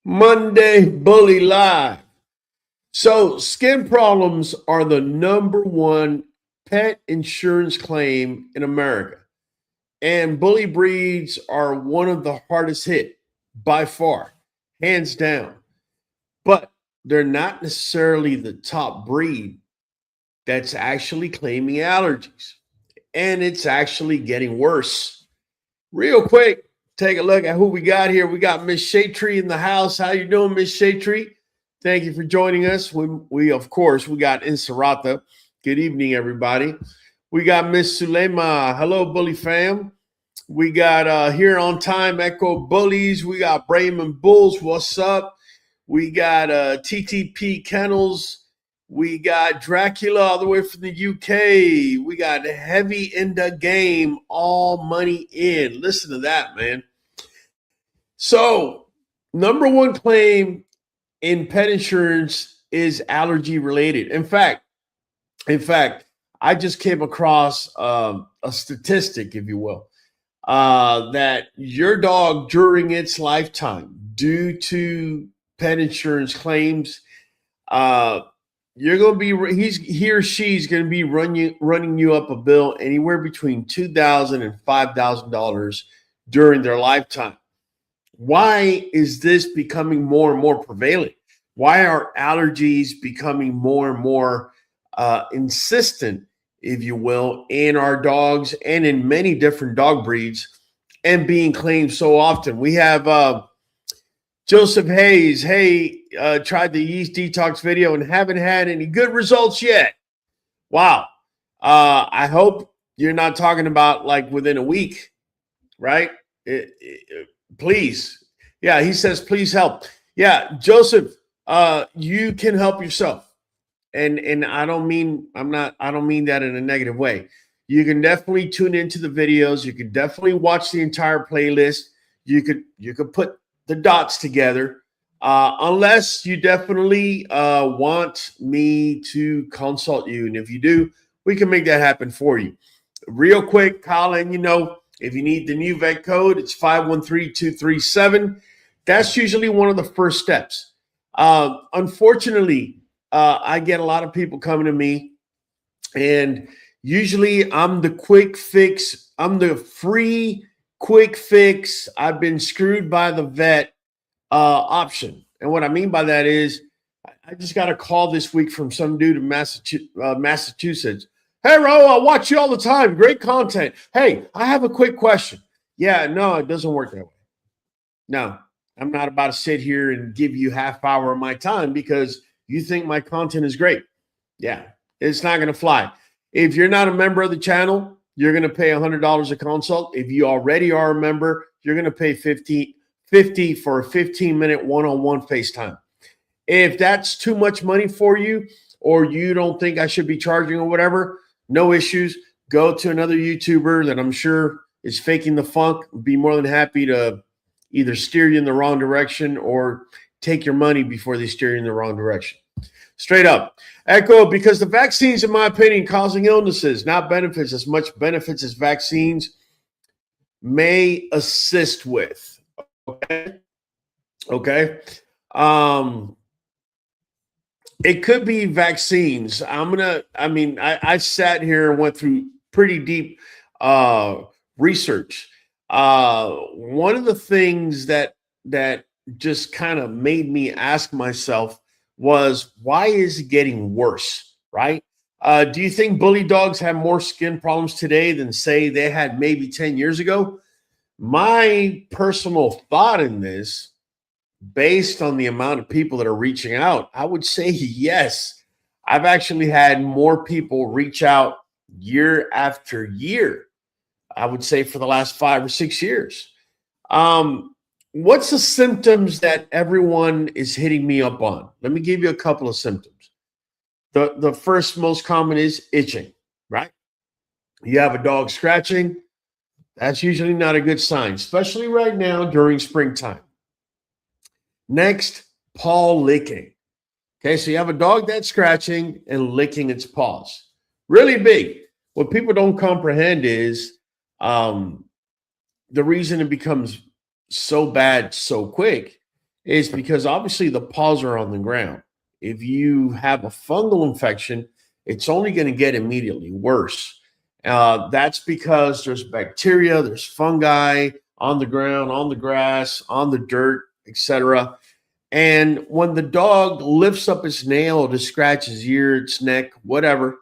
Monday Bully Live. So, skin problems are the number one pet insurance claim in America. And bully breeds are one of the hardest hit by far, hands down. But they're not necessarily the top breed that's actually claiming allergies. And it's actually getting worse. Real quick, take a look at who we got here. We got Miss Shaytree in the house. How you doing, Miss Shaytree? Thank you for joining us. We of course we got Inserata. Good evening, everybody. We got Miss Sulema. Hello, Bully fam. We got here on time Echo Bullies. We got Brayman Bulls. What's up? We got TTP Kennels. We got Dracula all the way from the UK. We got Heavy in the Game, all money in. Listen to that, man. So, number one claim in pet insurance is allergy related. In fact, I just came across a statistic, if you will, that your dog during its lifetime, due to pet insurance claims, you're going to be he or she's going to be running you up a bill anywhere between $2,000 and $5,000 during their lifetime. Why is this becoming more and more prevalent? Why are allergies becoming more and more insistent, if you will, in our dogs and in many different dog breeds and being claimed so often? We have Joseph Hayes. Hey, tried the yeast detox video and haven't had any good results yet. Wow. I hope you're not talking about like within a week, right? Please. Yeah, he says, please help. Yeah, Joseph, you can help yourself. And I don't mean that in a negative way. You can definitely tune into the videos. You can definitely watch the entire playlist. You could put the dots together. Unless you definitely want me to consult you. And if you do, we can make that happen for you. Real quick, Colin, if you need the new vet code, it's 513237. That's usually one of the first steps. Unfortunately, I get a lot of people coming to me, and usually I'm the quick fix. I'm the free quick fix. I've been screwed by the vet option. And what I mean by that is I just got a call this week from some dude in Massachusetts. Hey, Ro, I watch you all the time. Great content. Hey, I have a quick question. Yeah, no, it doesn't work that way. No, I'm not about to sit here and give you half hour of my time because you think my content is great. Yeah, it's not going to fly. If you're not a member of the channel, you're going to pay $100 a consult. If you already are a member, you're going to pay $50 for a 15-minute one-on-one FaceTime. If that's too much money for you, or you don't think I should be charging or whatever, no issues. Go to another YouTuber that I'm sure is faking the funk. Be more than happy to either steer you in the wrong direction or take your money before they steer you in the wrong direction. Straight up. Echo, because the vaccines, in my opinion, causing illnesses, not benefits, as much benefits as vaccines may assist with. Okay. It could be vaccines. I sat here and went through pretty deep research. One of the things that just kind of made me ask myself was, why is it getting worse, right? Do you think bully dogs have more skin problems today than, say, they had maybe 10 years ago? My personal thought in this, based on the amount of people that are reaching out, I would say yes. I've actually had more people reach out year after year, I would say for the last 5 or 6 years. What's the symptoms that everyone is hitting me up on? Let me give you a couple of symptoms. The first most common is itching, right? You have a dog scratching. That's usually not a good sign, especially right now during springtime. Next, paw licking. Okay, so you have a dog that's scratching and licking its paws. Really big. What people don't comprehend is the reason it becomes so bad so quick is because obviously the paws are on the ground. If you have a fungal infection, it's only going to get immediately worse. That's because there's bacteria, there's fungi on the ground, on the grass, on the dirt, etc. And when the dog lifts up its nail to scratch his ear, its neck, whatever,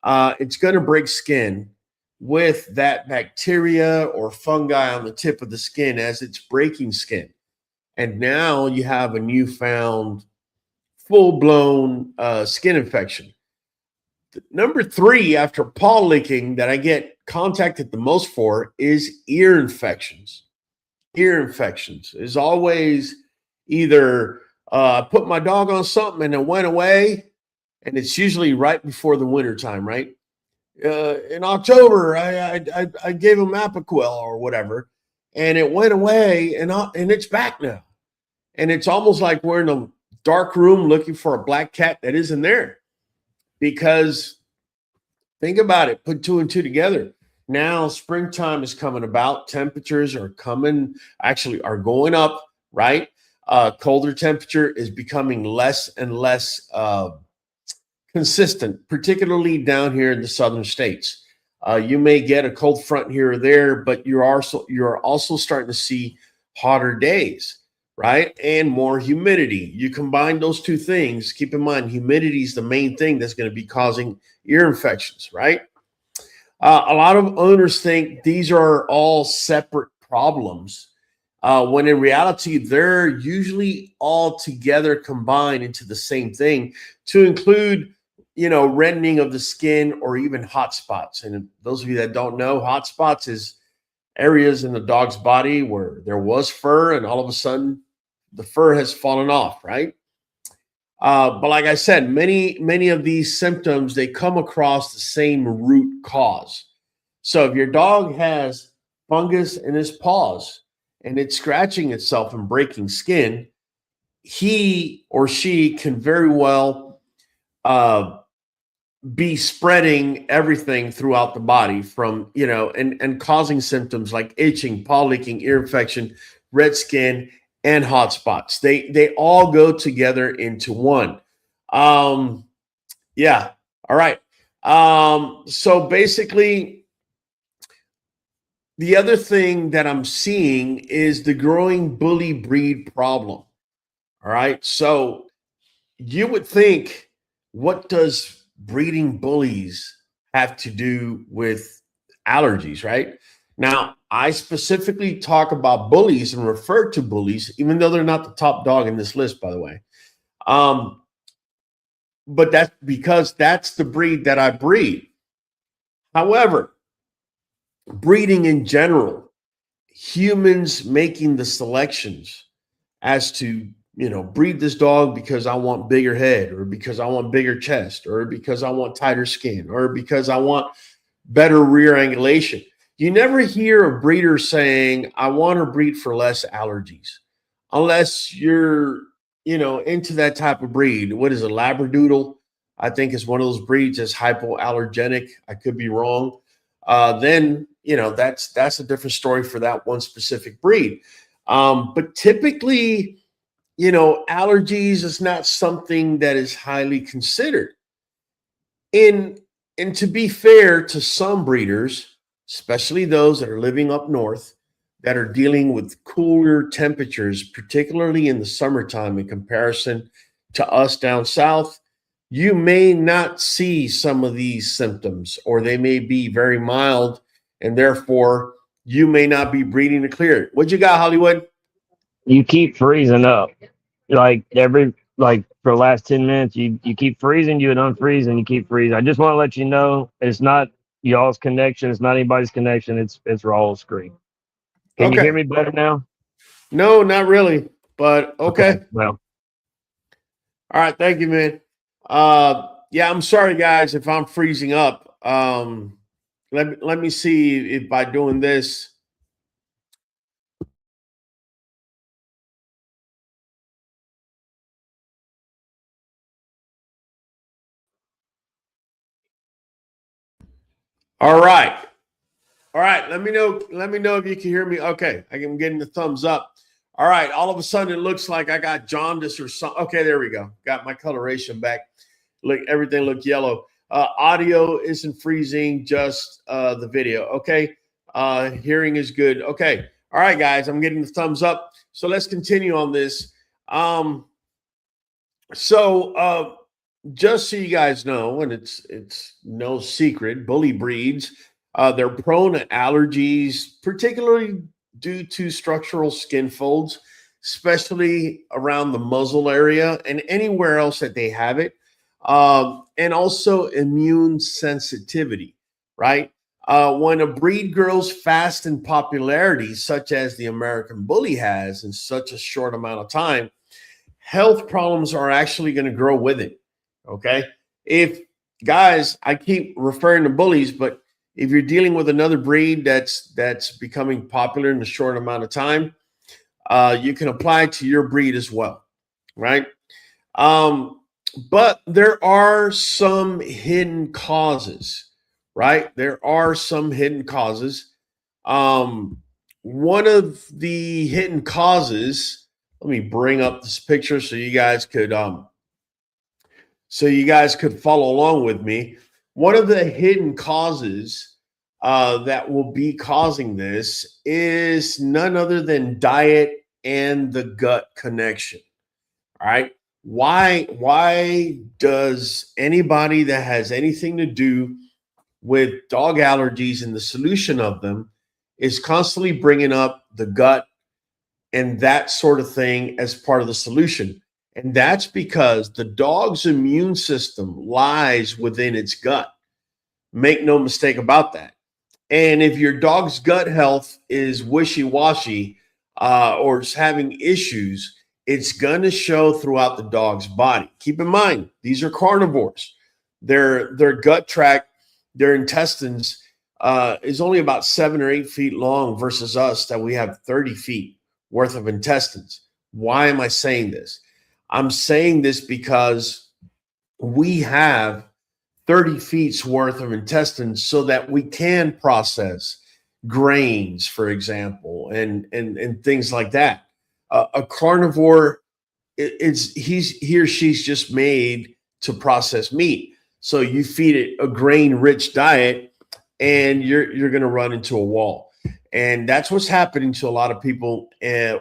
it's going to break skin with that bacteria or fungi on the tip of the skin as it's breaking skin. And now you have a newfound full blown skin infection. Number three, after paw licking, that I get contacted the most for is ear infections. Ear infections is always either put my dog on something and it went away, and it's usually right before the winter time, right? In October, I gave him Apoquel or whatever, and it went away, and it's back now. And it's almost like we're in a dark room looking for a black cat that isn't there. Because think about it, put two and two together. Now springtime is coming about. Temperatures are are going up, right? Colder temperature is becoming less and less consistent, particularly down here in the southern states. You may get a cold front here or there, but you're also starting to see hotter days, right? And more humidity. You combine those two things, keep in mind humidity is the main thing that's going to be causing ear infections, right? A lot of owners think these are all separate problems, when in reality, they're usually all together combined into the same thing, to include, reddening of the skin or even hot spots. And those of you that don't know, hot spots is areas in the dog's body where there was fur and all of a sudden the fur has fallen off, right? But like I said, many of these symptoms, they come across the same root cause. So if your dog has fungus in his paws and it's scratching itself and breaking skin, he or she can very well be spreading everything throughout the body from, and causing symptoms like itching, paw licking, ear infection, red skin, and hot spots. They all go together into one. Yeah. All right. So basically, the other thing that I'm seeing is the growing bully breed problem. All right. So you would think, what does breeding bullies have to do with allergies, right? Now, I specifically talk about bullies and refer to bullies, even though they're not the top dog in this list, by the way. But that's because that's the breed that I breed. However, breeding in general, humans making the selections as to, breed this dog because I want bigger head, or because I want bigger chest, or because I want tighter skin, or because I want better rear angulation. You never hear a breeder saying, I want to breed for less allergies, unless you're, into that type of breed. What is a Labradoodle? I think is one of those breeds that's hypoallergenic. I could be wrong. Then, that's a different story for that one specific breed. But typically, allergies is not something that is highly considered. And to be fair to some breeders, especially those that are living up north, that are dealing with cooler temperatures, particularly in the summertime in comparison to us down south, you may not see some of these symptoms, or they may be very mild, and therefore you may not be breeding to clear it. What you got, Hollywood? You keep freezing up. Like for the last 10 minutes, you keep freezing, you would unfreeze, and you keep freezing. I just want to let you know it's not y'all's connection, it's not anybody's connection, it's Raul's screen. Can you hear Okay. me better now? No, not really, but Okay. okay. Well, All right, thank you, man. Yeah, I'm sorry, guys, if I'm freezing up. Let me see if by doing this. All right. All right. Let me know. Let me know if you can hear me. Okay. I'm getting the thumbs up. All right. All of a sudden, it looks like I got jaundice or something. Okay, there we go. Got my coloration back. Look, everything looked yellow. Audio isn't freezing, just the video. Okay. Hearing is good. Okay. All right, guys. I'm getting the thumbs up. So let's continue on this. Just so you guys know, and it's no secret, bully breeds, they're prone to allergies, particularly due to structural skin folds, especially around the muzzle area and anywhere else that they have it. And also immune sensitivity, right? When a breed grows fast in popularity, such as the American Bully has in such a short amount of time, health problems are actually going to grow with it. Okay. If guys, I keep referring to bullies, but if you're dealing with another breed that's becoming popular in a short amount of time, you can apply it to your breed as well, right? But there are some hidden causes, right? There are some hidden causes. One of the hidden causes, let me bring up this picture so you guys could follow along with me. One of the hidden causes that will be causing this is none other than diet and the gut connection. All right. Why does anybody that has anything to do with dog allergies and the solution of them is constantly bringing up the gut and that sort of thing as part of the solution? And that's because the dog's immune system lies within its gut. Make no mistake about that. And if your dog's gut health is wishy-washy or is having issues, it's going to show throughout the dog's body. Keep in mind, these are carnivores. Their gut tract, their intestines is only about 7 or 8 feet long versus us that we have 30 feet worth of intestines. Why am I saying this? I'm saying this because we have 30 feet's worth of intestines so that we can process grains, for example, and things like that. A carnivore, he or she's just made to process meat. So you feed it a grain-rich diet, and you're going to run into a wall. And that's what's happening to a lot of people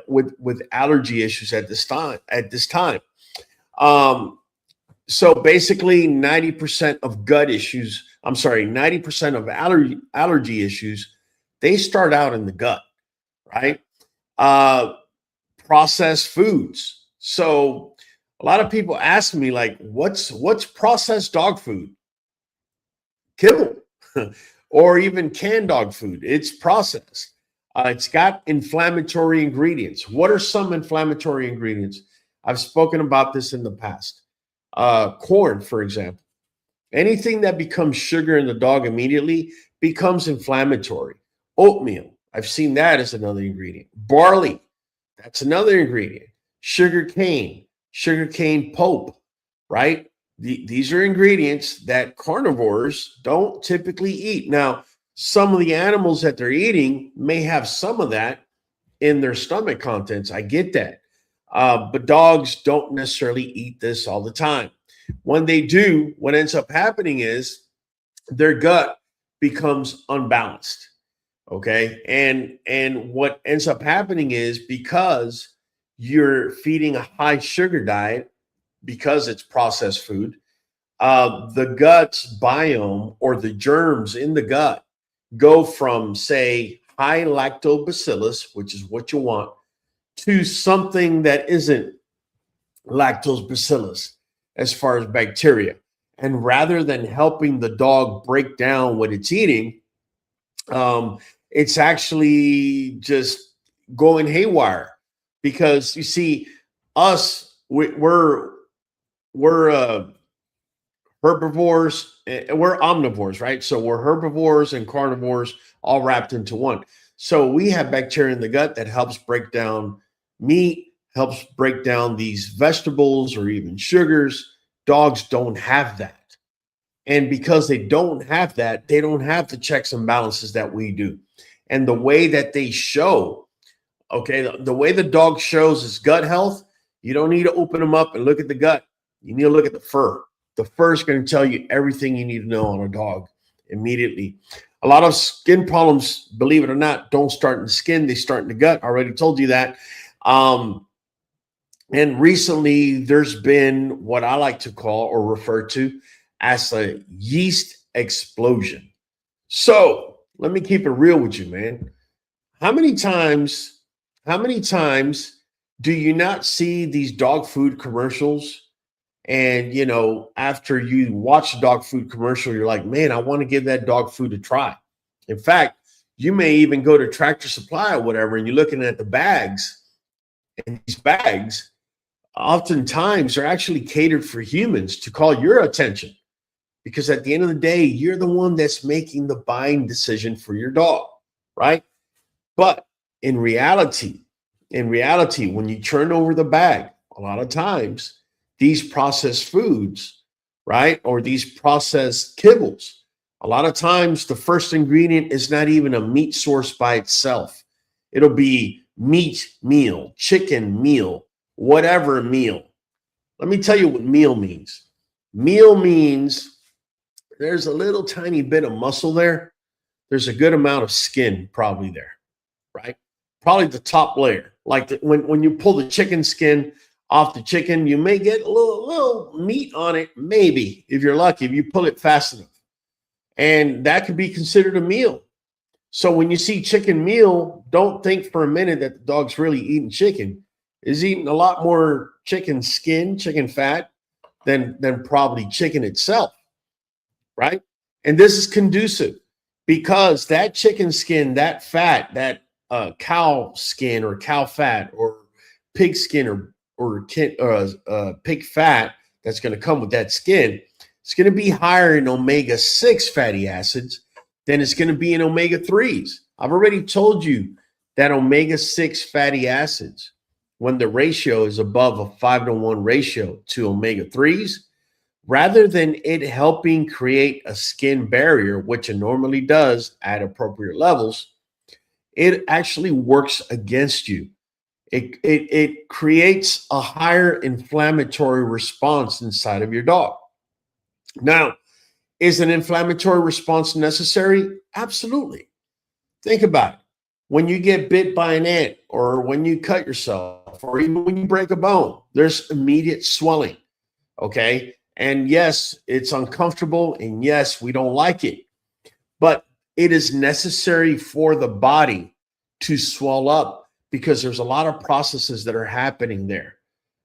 with allergy issues at this time. So basically 90% of gut issues, 90% of allergy issues, they start out in the gut, right? Processed foods. So a lot of people ask me, like, what's processed dog food? Kibble. Or even canned dog food. It's processed. It's got inflammatory ingredients. What are some inflammatory ingredients? I've spoken about this in the past. Corn, for example. Anything that becomes sugar in the dog immediately becomes inflammatory. Oatmeal, I've seen that as another ingredient. Barley, that's another ingredient. Sugar cane pulp, right? These are ingredients that carnivores don't typically eat. Now, some of the animals that they're eating may have some of that in their stomach contents. I get that. But dogs don't necessarily eat this all the time. When they do, what ends up happening is their gut becomes unbalanced. Okay. And what ends up happening is because you're feeding a high sugar diet, because it's processed food, the gut's biome or the germs in the gut go from, say, high lactobacillus, which is what you want, to something that isn't lactobacillus as far as bacteria. And rather than helping the dog break down what it's eating, it's actually just going haywire. Because you see, we're herbivores and we're omnivores, right? So we're herbivores and carnivores all wrapped into one. So we have bacteria in the gut that helps break down meat, helps break down these vegetables or even sugars. Dogs don't have that. And because they don't have that, they don't have the checks and balances that we do. And the way that they show Okay, the way the dog shows his gut health, you don't need to open them up and look at the gut. You need to look at the fur. The fur is going to tell you everything you need to know on a dog immediately. A lot of skin problems, believe it or not, don't start in the skin, they start in the gut. I already told you that. And recently, there's been what I like to call or refer to as a yeast explosion. So let me keep it real with you, man. How many times do you not see these dog food commercials? And after you watch the dog food commercial, you're like, man, I want to give that dog food a try. In fact, you may even go to Tractor Supply or whatever, and you're looking at the bags, and these bags oftentimes are actually catered for humans to call your attention. Because at the end of the day, you're the one that's making the buying decision for your dog, right? But in reality, when you turn over the bag, a lot of times these processed foods, right, or these processed kibbles, a lot of times the first ingredient is not even a meat source by itself. It'll be meat meal, chicken meal, whatever meal. Let me tell you what meal means. Meal means there's a little tiny bit of muscle there. There's a good amount of skin probably there, right? Probably the top layer. Like when you pull the chicken skin off the chicken, you may get a little meat on it, maybe, if you're lucky, if you pull it fast enough. And that could be considered a meal. So when you see chicken meal, don't think for a minute that the dog's really eating chicken. Is eating a lot more chicken skin, chicken fat than probably chicken itself, right? And this is conducive because that chicken skin, that fat, that cow skin or cow fat or pig skin or pig fat that's going to come with that skin, it's going to be higher in omega-6 fatty acids than it's going to be in omega-3s. I've already told you that omega-6 fatty acids, when the ratio is above a 5-to-1 ratio to omega-3s, rather than it helping create a skin barrier, which it normally does at appropriate levels, it actually works against you. It creates a higher inflammatory response inside of your dog. Now, is an inflammatory response necessary? Absolutely. Think about it. When you get bit by an ant or when you cut yourself or even when you break a bone, there's immediate swelling, okay? And yes, it's uncomfortable, and yes, we don't like it, but it is necessary for the body to swell up because there's a lot of processes that are happening there,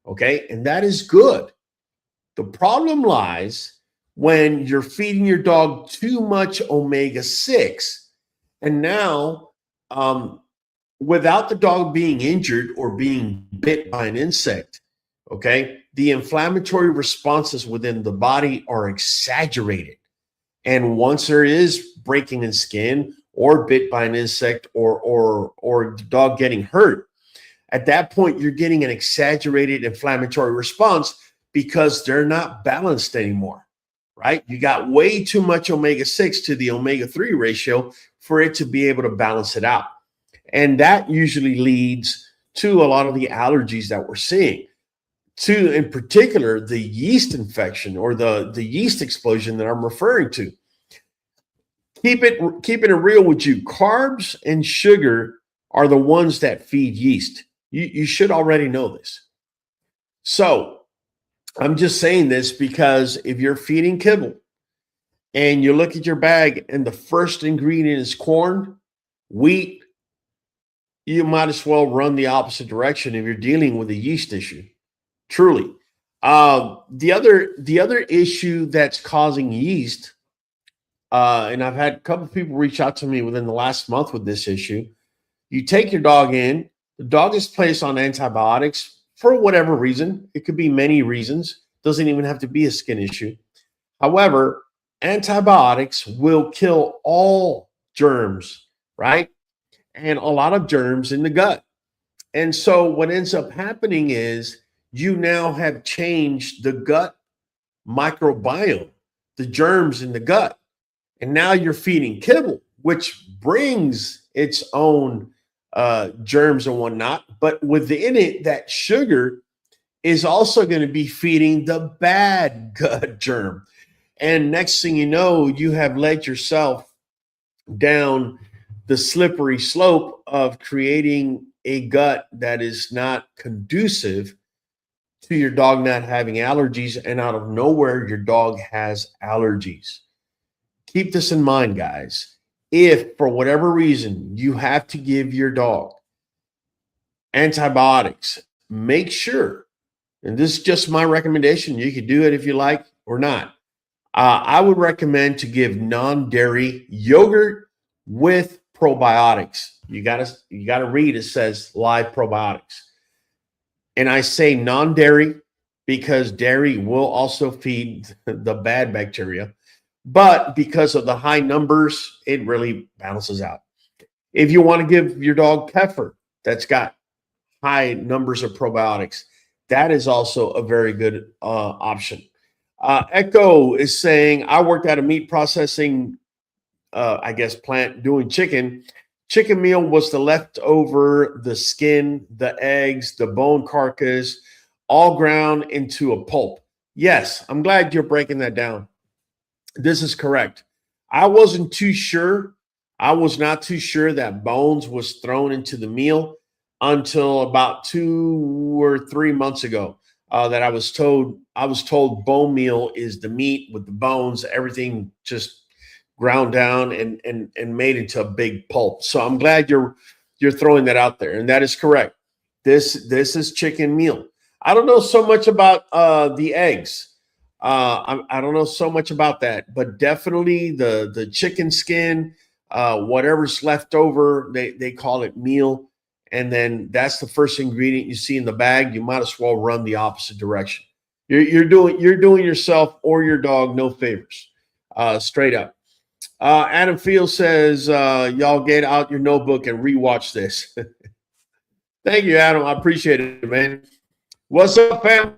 okay? And that is good. The problem lies when you're feeding your dog too much omega-6, and now without the dog being injured or being bit by an insect, okay, the inflammatory responses within the body are exaggerated. And once there is breaking in skin or bit by an insect or the dog getting hurt, at that point, you're getting an exaggerated inflammatory response because they're not balanced anymore, right? You got way too much omega-6 to the omega-3 ratio for it to be able to balance it out. And that usually leads to a lot of the allergies that we're seeing, to, in particular, the yeast infection or the yeast explosion that I'm referring to. Keeping it real with you, carbs and sugar are the ones that feed yeast. You should already know this. So I'm just saying this because if you're feeding kibble and you look at your bag and the first ingredient is corn, wheat, you might as well run the opposite direction if you're dealing with a yeast issue. Truly. The other issue that's causing yeast, and I've had a couple of people reach out to me within the last month with this issue. You take your dog in, the dog is placed on antibiotics for whatever reason. It could be many reasons. Doesn't even have to be a skin issue. However, antibiotics will kill all germs, right? And a lot of germs in the gut. And so what ends up happening is you now have changed the gut microbiome, the germs in the gut. And now you're feeding kibble, which brings its own germs and whatnot. But within it, that sugar is also going to be feeding the bad gut germ. And next thing you know, you have led yourself down the slippery slope of creating a gut that is not conducive to your dog not having allergies. And out of nowhere, your dog has allergies. Keep this in mind, guys. If for whatever reason you have to give your dog antibiotics, make sure, and this is just my recommendation, you can do it if you like or not. I would recommend to give non-dairy yogurt with probiotics. You gotta read, it says live probiotics. And I say non-dairy because dairy will also feed the bad bacteria. But because of the high numbers, it really balances out. If you want to give your dog kefir that's got high numbers of probiotics, that is also a very good option. Echo is saying, I worked at a meat processing, plant doing chicken. Chicken meal was the leftover, the skin, the eggs, the bone carcass, all ground into a pulp. Yes, I'm glad you're breaking that down. This is correct. I wasn't too sure. I was not too sure that bones was thrown into the meal until about 2 or 3 months ago. That I was told bone meal is the meat with the bones, everything just ground down and made into a big pulp. So I'm glad you're throwing that out there, and that is correct. This is chicken meal. I don't know so much about the eggs. I don't know so much about that, but definitely the chicken skin, whatever's left over, they call it meal. And then that's the first ingredient you see in the bag. You might as well run the opposite direction. You're doing yourself or your dog no favors, straight up. Adam Field says, y'all get out your notebook and rewatch this. Thank you, Adam. I appreciate it, man. What's up, family?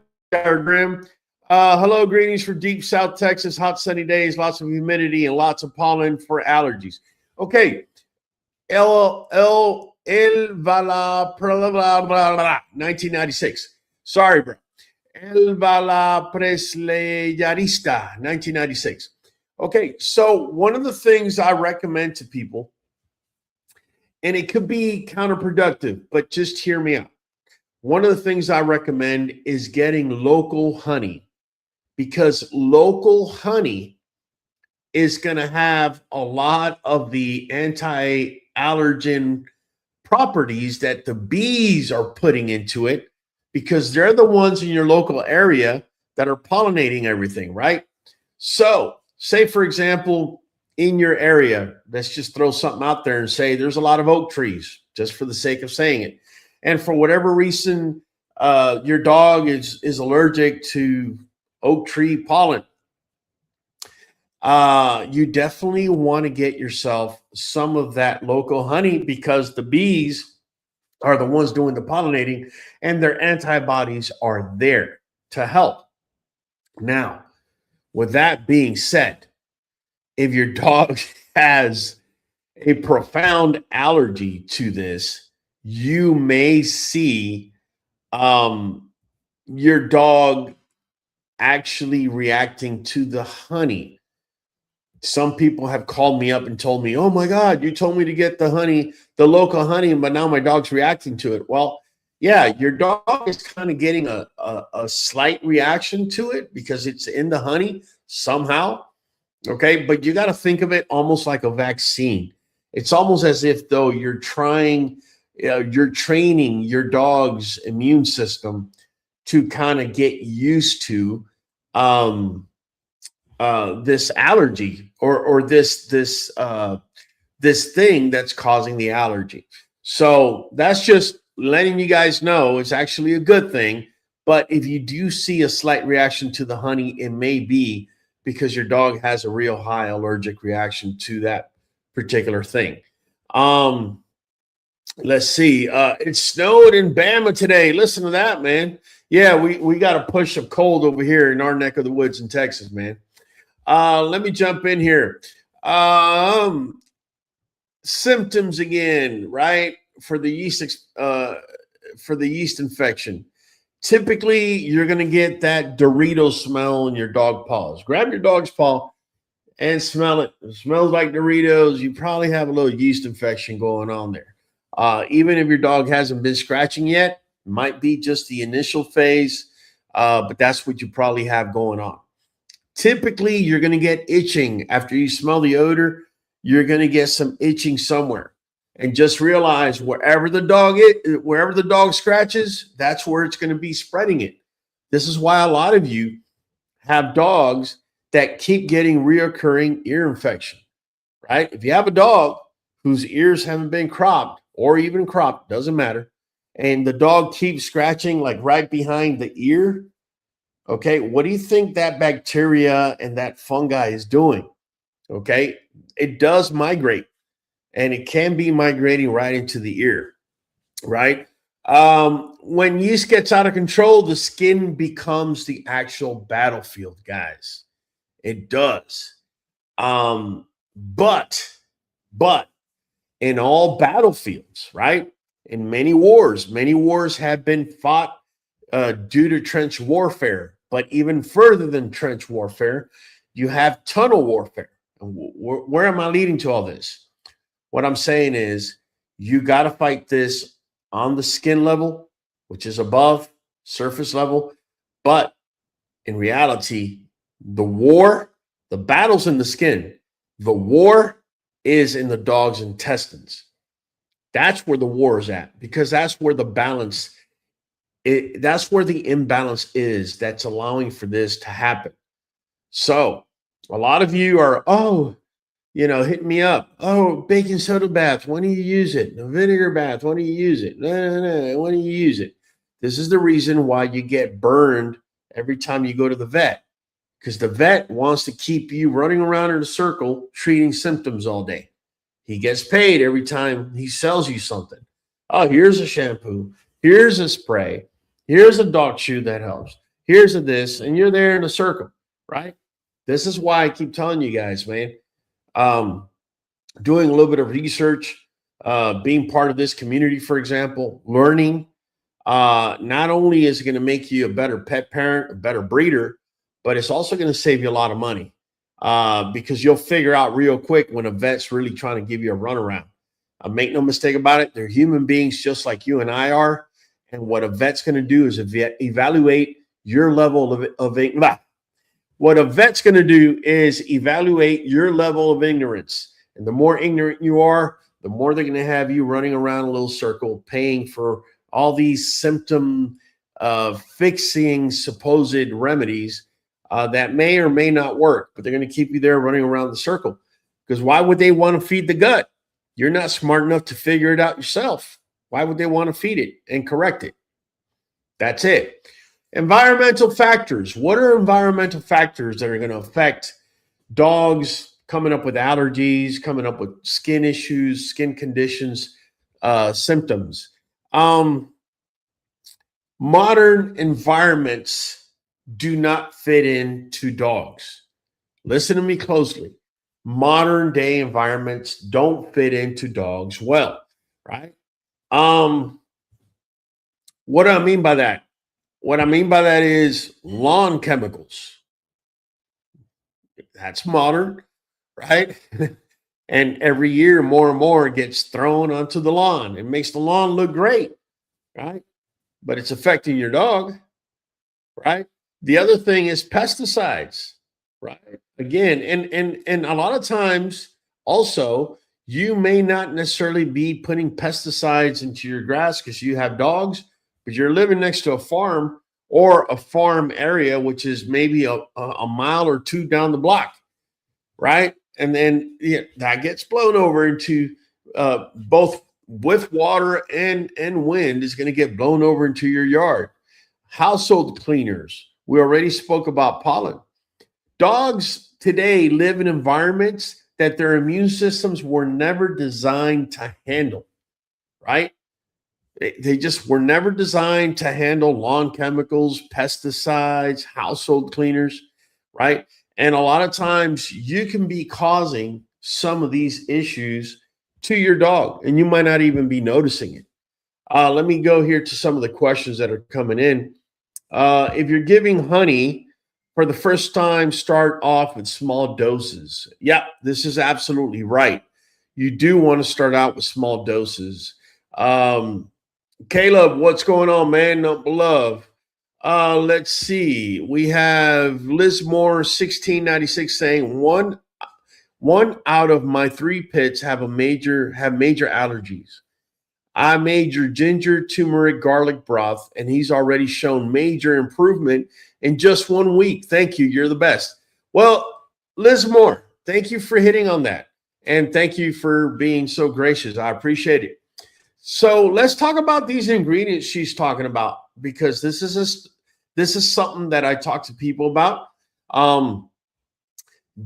Hello, greetings from deep South Texas. Hot, sunny days, lots of humidity, and lots of pollen for allergies. Okay. El Vala 1996. Sorry, bro. El Vala Presleyarista 1996. Okay, so one of the things I recommend to people, and it could be counterproductive, but just hear me out. One of the things I recommend is getting local honey, because local honey is going to have a lot of the anti-allergen properties that the bees are putting into it, because they're the ones in your local area that are pollinating everything, right? So say, for example, in your area, let's just throw something out there and say there's a lot of oak trees, just for the sake of saying it. And for whatever reason, your dog is allergic to oak tree pollen. You definitely want to get yourself some of that local honey, because the bees are the ones doing the pollinating and their antibodies are there to help. Now, with that being said, if your dog has a profound allergy to this, you may see your dog actually reacting to the honey. Some people have called me up and told me, oh my God, you told me to get the honey, the local honey, but now my dog's reacting to it. Well, yeah, your dog is kind of getting a slight reaction to it because it's in the honey somehow. Okay, but you got to think of it almost like a vaccine. It's almost as if though you're training your dog's immune system to kind of get used to this allergy or this thing that's causing the allergy. So that's just letting you guys know it's actually a good thing. But if you do see a slight reaction to the honey, it may be because your dog has a real high allergic reaction to that particular thing. Let's see. It snowed in Bama today. Listen to that, man. Yeah, we got a push of cold over here in our neck of the woods in Texas, man. Let me jump in here. Symptoms again, right? for the yeast infection. Typically, you're going to get that Dorito smell in your dog paws. Grab your dog's paw and smell it. It smells like Doritos. You probably have a little yeast infection going on there. Even if your dog hasn't been scratching yet, it might be just the initial phase, but that's what you probably have going on. Typically, you're going to get itching after you smell the odor. You're going to get some itching somewhere, and just realize wherever the dog scratches, that's where it's going to be spreading it. This is why a lot of you have dogs that keep getting reoccurring ear infection, right? If you have a dog whose ears haven't been cropped or even cropped, doesn't matter, and the dog keeps scratching like right behind the ear, okay, what do you think that bacteria and that fungi is doing? Okay, it does migrate, and it can be migrating right into the ear, right? When yeast gets out of control, the skin becomes the actual battlefield, guys. It does. But in all battlefields, right? In many wars have been fought due to trench warfare. But even further than trench warfare, you have tunnel warfare. Where am I leading to all this? What I'm saying is you got to fight this on the skin level, which is above surface level. But in reality, the battle's in the skin. The war is in the dog's intestines. That's where the war is at, because that's where the balance, that's where the imbalance is that's allowing for this to happen. So a lot of you are, hit me up. Oh, baking soda bath. When do you use it? The vinegar bath. When do you use it? No. When do you use it? This is the reason why you get burned every time you go to the vet, because the vet wants to keep you running around in a circle treating symptoms all day. He gets paid every time he sells you something. Oh, here's a shampoo. Here's a spray. Here's a dog chew that helps. Here's a this, and you're there in a circle, right? This is why I keep telling you guys, man, doing a little bit of research, being part of this community, for example, learning, not only is it going to make you a better pet parent, a better breeder, but it's also going to save you a lot of money, because you'll figure out real quick when a vet's really trying to give you a runaround. Make no mistake about it. They're human beings just like you and I are. And what a vet's going to do is evaluate your level of what a vet's going to do is evaluate your level of ignorance. And the more ignorant you are, the more they're going to have you running around a little circle, paying for all these symptom fixing supposed remedies that may or may not work, but they're going to keep you there running around the circle. Because why would they want to feed the gut? You're not smart enough to figure it out yourself. Why would they want to feed it and correct it? That's it. Environmental factors. What are environmental factors that are going to affect dogs coming up with allergies, coming up with skin issues, skin conditions, symptoms? Modern environments do not fit into dogs. Listen to me closely. Modern day environments don't fit into dogs well, right? What do I mean by that? What I mean by that is lawn chemicals. That's modern, right? And every year, more and more gets thrown onto the lawn. It makes the lawn look great, right? But it's affecting your dog, right? The other thing is pesticides, right? Again, and a lot of times also, you may not necessarily be putting pesticides into your grass because you have dogs, but you're living next to a farm or a farm area, which is maybe a mile or two down the block, right? And then that gets blown over into both with water and wind is going to get blown over into your yard. Household cleaners. We already spoke about pollen. Dogs today live in environments that their immune systems were never designed to handle, right? They just were never designed to handle lawn chemicals, pesticides, household cleaners, right? And a lot of times you can be causing some of these issues to your dog, and you might not even be noticing it. Let me go here to some of the questions that are coming in. If you're giving honey for the first time, start off with small doses. Yeah, this is absolutely right. You do want to start out with small doses. Um, Caleb, what's going on, man? No love. Let's see. We have Liz Moore 1696 saying one out of my 3 pits have major allergies. I made your ginger, turmeric, garlic broth, and he's already shown major improvement in just 1 week. Thank you. You're the best. Well, Liz Moore, thank you for hitting on that. And thank you for being so gracious. I appreciate it. So let's talk about these ingredients she's talking about, because this is something that I talk to people about.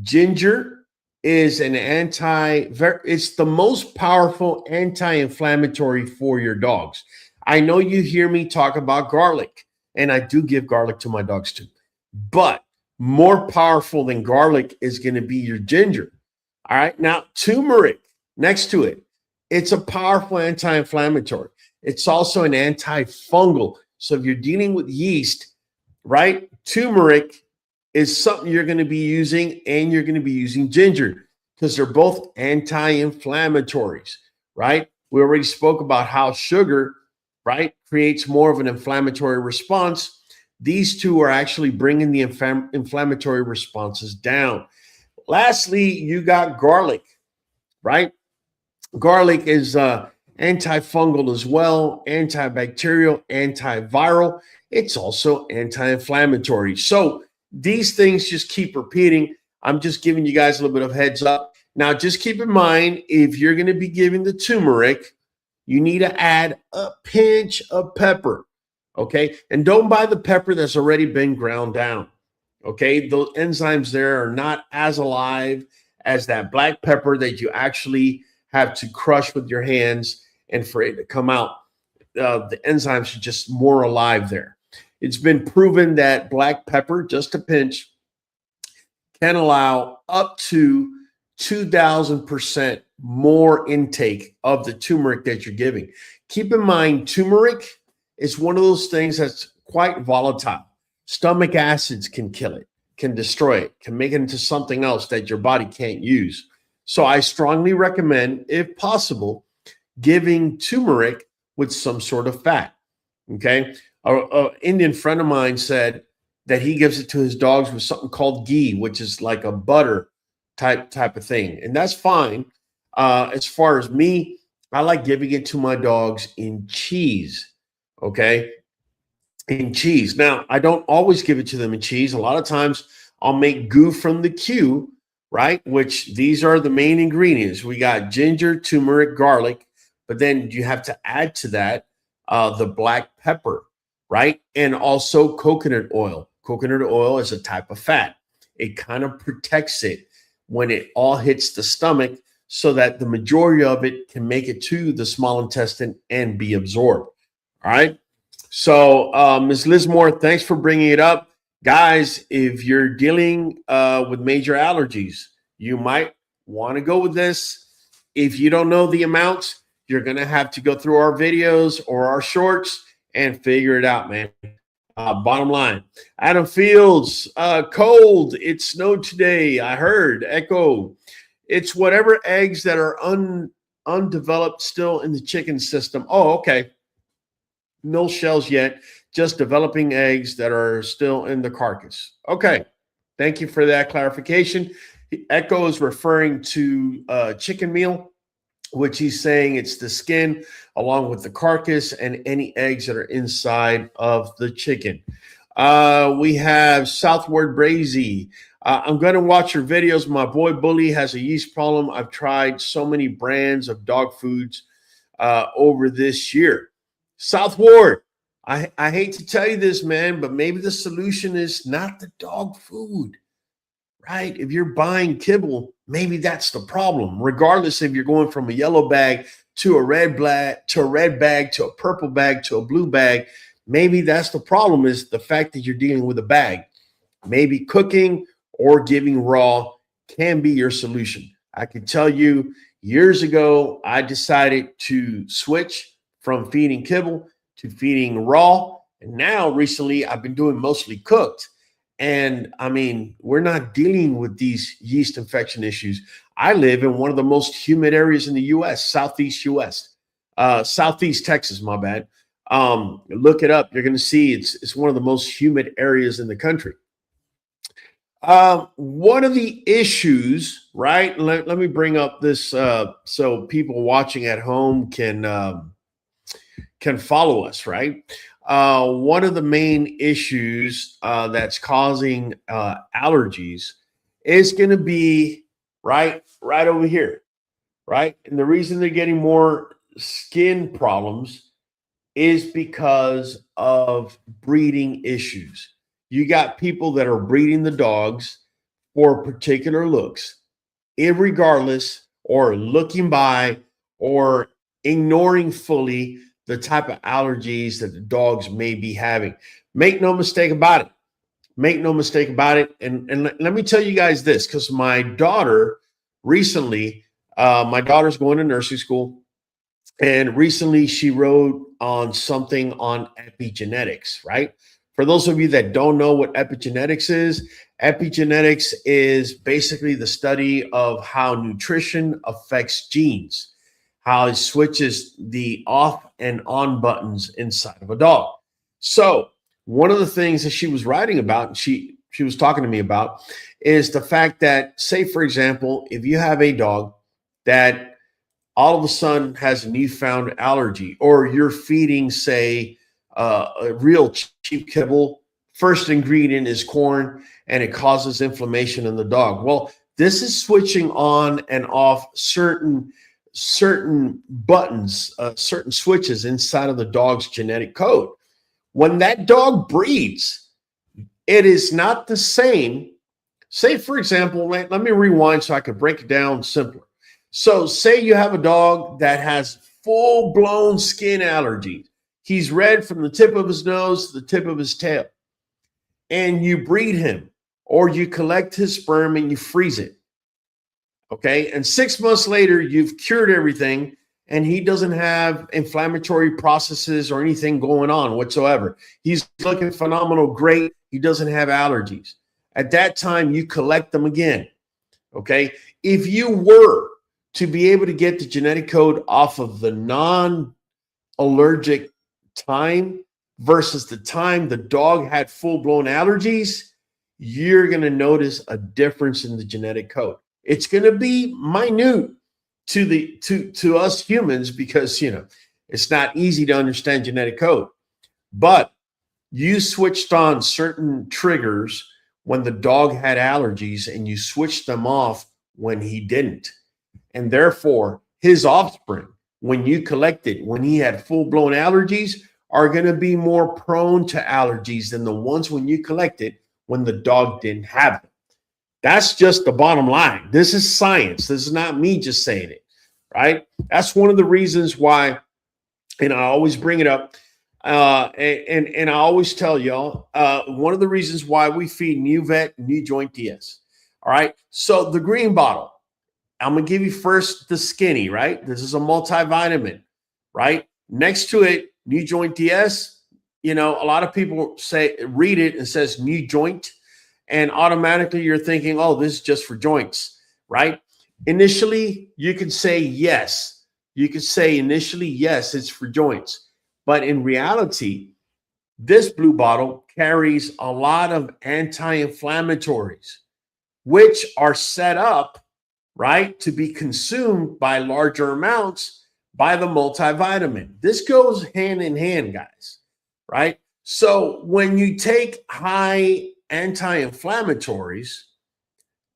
Ginger is it's the most powerful anti-inflammatory for your dogs. I know you hear me talk about garlic, and I do give garlic to my dogs too, but more powerful than garlic is going to be your ginger. All right. Now, turmeric next to it, it's a powerful anti-inflammatory. It's also an antifungal. So if you're dealing with yeast, right, turmeric is something you're going to be using, and you're going to be using ginger because they're both anti-inflammatories, right? We already spoke about how sugar, right, creates more of an inflammatory response. These two are actually bringing the inflammatory responses down. Lastly, you got garlic, right? Garlic is antifungal as well, antibacterial, antiviral. It's also anti-inflammatory. So these things just keep repeating. I'm just giving you guys a little bit of heads up. Now, just keep in mind, if you're going to be giving the turmeric, you need to add a pinch of pepper, okay? And don't buy the pepper that's already been ground down, okay? Those enzymes there are not as alive as that black pepper that you actually have to crush with your hands and for it to come out. The enzymes are just more alive there. It's been proven that black pepper, just a pinch, can allow up to 2,000% more intake of the turmeric that you're giving. Keep in mind, turmeric is one of those things that's quite volatile. Stomach acids can kill it, can destroy it, can make it into something else that your body can't use. So I strongly recommend, if possible, giving turmeric with some sort of fat, okay? An Indian friend of mine said that he gives it to his dogs with something called ghee, which is like a butter type of thing. And that's fine. As far as me, I like giving it to my dogs in cheese, okay? In cheese. Now, I don't always give it to them in cheese. A lot of times I'll make goo from the Q, right? Which these are the main ingredients. We got ginger, turmeric, garlic, but then you have to add to that the black pepper, right? And also coconut oil. Coconut oil is a type of fat. It kind of protects it when it all hits the stomach so that the majority of it can make it to the small intestine and be absorbed. All right. So, Ms. Liz Moore, thanks for bringing it up. Guys, if you're dealing with major allergies, you might want to go with this. If you don't know the amounts, you're going to have to go through our videos or our shorts and figure it out, man. Bottom line, Adam Fields, cold. It snowed today. I heard echo. It's whatever eggs that are undeveloped still in the chicken system. Oh, okay. No shells yet, just developing eggs that are still in the carcass. Okay. Thank you for that clarification. Echo is referring to chicken meal, which he's saying it's the skin along with the carcass and any eggs that are inside of the chicken. We have Southward Brazy. I'm going to watch your videos. My boy Bully has a yeast problem. I've tried so many brands of dog foods over this year. Southward, I hate to tell you this, man, but maybe the solution is not the dog food. Right? If you're buying kibble, maybe that's the problem. Regardless if you're going from a yellow bag to a red bag to a purple bag to a blue bag, maybe that's the problem, is the fact that you're dealing with a bag. Maybe cooking or giving raw can be your solution. I can tell you, Years ago, I decided to switch from feeding kibble to feeding raw. And now recently I've been doing mostly cooked. And I mean, we're not dealing with these yeast infection issues. I live in one of the most humid areas in the US, Southeast US, Southeast Texas, my bad. Look it up. You're going to see it's one of the most humid areas in the country. One of the issues, right? Let me bring up this so people watching at home can follow us, right? One of the main issues that's causing allergies is going to be right over here, right? And the reason they're getting more skin problems is because of breeding issues. You got people that are breeding the dogs for particular looks, irregardless, or looking by, or ignoring fully the type of allergies that the dogs may be having. Make no mistake about it. Make no mistake about it. And let me tell you guys this, because my daughter recently, my daughter's going to nursing school. And recently she wrote on something on epigenetics, right? For those of you that don't know what epigenetics is basically the study of how nutrition affects genes, how it switches the off and on buttons inside of a dog. So one of the things that she was writing about, she was talking to me about, is the fact that, say, for example, if you have a dog that all of a sudden has a newfound allergy, or you're feeding, say, a real cheap kibble, first ingredient is corn, and it causes inflammation in the dog. Well, this is switching on and off certain buttons, certain switches inside of the dog's genetic code. When that dog breeds, it is not the same. Say, for example, let me rewind so I can break it down simpler. So say you have a dog that has full-blown skin allergies. He's red from the tip of his nose to the tip of his tail. And you breed him, or you collect his sperm and you freeze it. Okay. And 6 months later, you've cured everything, and he doesn't have inflammatory processes or anything going on whatsoever. He's looking phenomenal, great. He doesn't have allergies. At that time, you collect them again. Okay. If you were to be able to get the genetic code off of the non-allergic time versus the time the dog had full-blown allergies, you're going to notice a difference in the genetic code. It's going to be minute to us humans because, it's not easy to understand genetic code. But you switched on certain triggers when the dog had allergies, and you switched them off when he didn't. And therefore, his offspring, when you collected, when he had full-blown allergies, are going to be more prone to allergies than the ones when you collected when the dog didn't have them. That's just the bottom line. This is science. This is not me just saying it, right? That's one of the reasons why, and I always bring it up, and I always tell y'all, one of the reasons why we feed New Vet, New Joint DS. All right. So the green bottle, I'm going to give you first the skinny, right? This is a multivitamin, right? Next to it, New Joint DS. A lot of people read it and says New Joint, and automatically you're thinking, oh, this is just for joints, right? Initially, you could say yes. You could say initially, yes, it's for joints. But in reality, this blue bottle carries a lot of anti-inflammatories, which are set up, right, to be consumed by larger amounts by the multivitamin. This goes hand in hand, guys, right? So when you take high anti-inflammatories,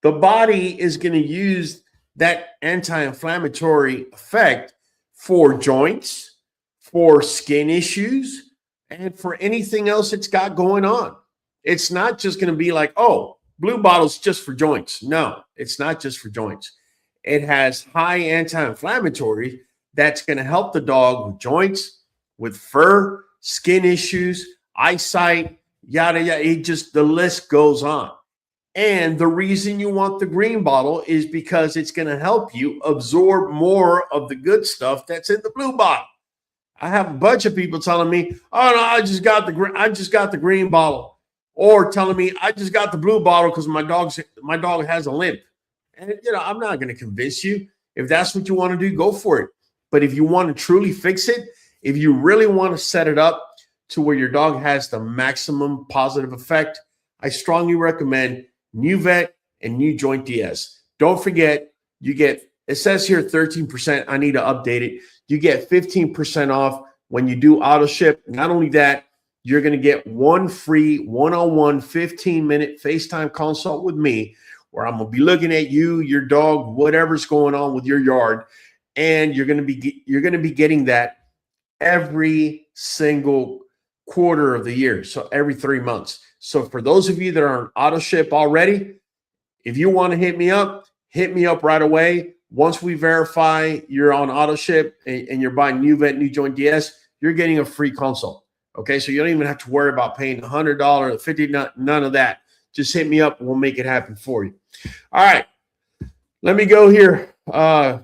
the body is going to use that anti-inflammatory effect for joints, for skin issues, and for anything else it's got going on. It's not just going to be like, oh, blue bottle's just for joints. No, it's not just for joints. It has high anti-inflammatory that's going to help the dog with joints, with fur, skin issues, eyesight, yada, yada. The list goes on. And the reason you want the green bottle is because it's going to help you absorb more of the good stuff that's in the blue bottle. I have a bunch of people telling me, "Oh no, I just got the green bottle," or telling me, "I just got the blue bottle because my dog has a limp." And I'm not going to convince you. If that's what you want to do, go for it. But if you want to truly fix it, if you really want to set it up to where your dog has the maximum positive effect, I strongly recommend New Vet and New Joint DS. Don't forget, it says here 13%. I need to update it. You get 15% off when you do auto ship. Not only that, you're going to get one free one-on-one 15-minute FaceTime consult with me, where I'm going to be looking at you, your dog, whatever's going on with your yard, and you're going to be getting that every single quarter of the year, so every 3 months. So for those of you that are on auto ship already, if you want to hit me up right away. Once we verify you're on auto ship and you're buying New Vet, New Joint DS, you're getting a free consult. Okay, so you don't even have to worry about paying $100, $50, none of that. Just hit me up and we'll make it happen for you. All right, let me go here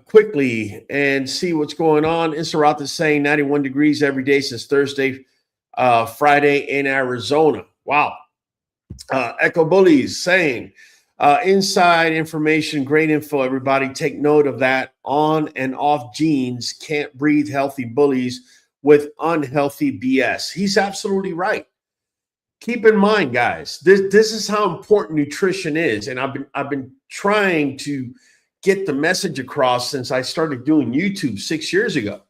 quickly and see what's going on. Insurat is saying 91 degrees every day since Thursday, Friday in Arizona. Wow. Echo Bullies saying, inside information, great info, everybody. Take note of that. On and off genes can't breed healthy bullies with unhealthy BS. He's absolutely right. Keep in mind, guys, this is how important nutrition is. And I've been trying to get the message across since I started doing YouTube 6 years ago.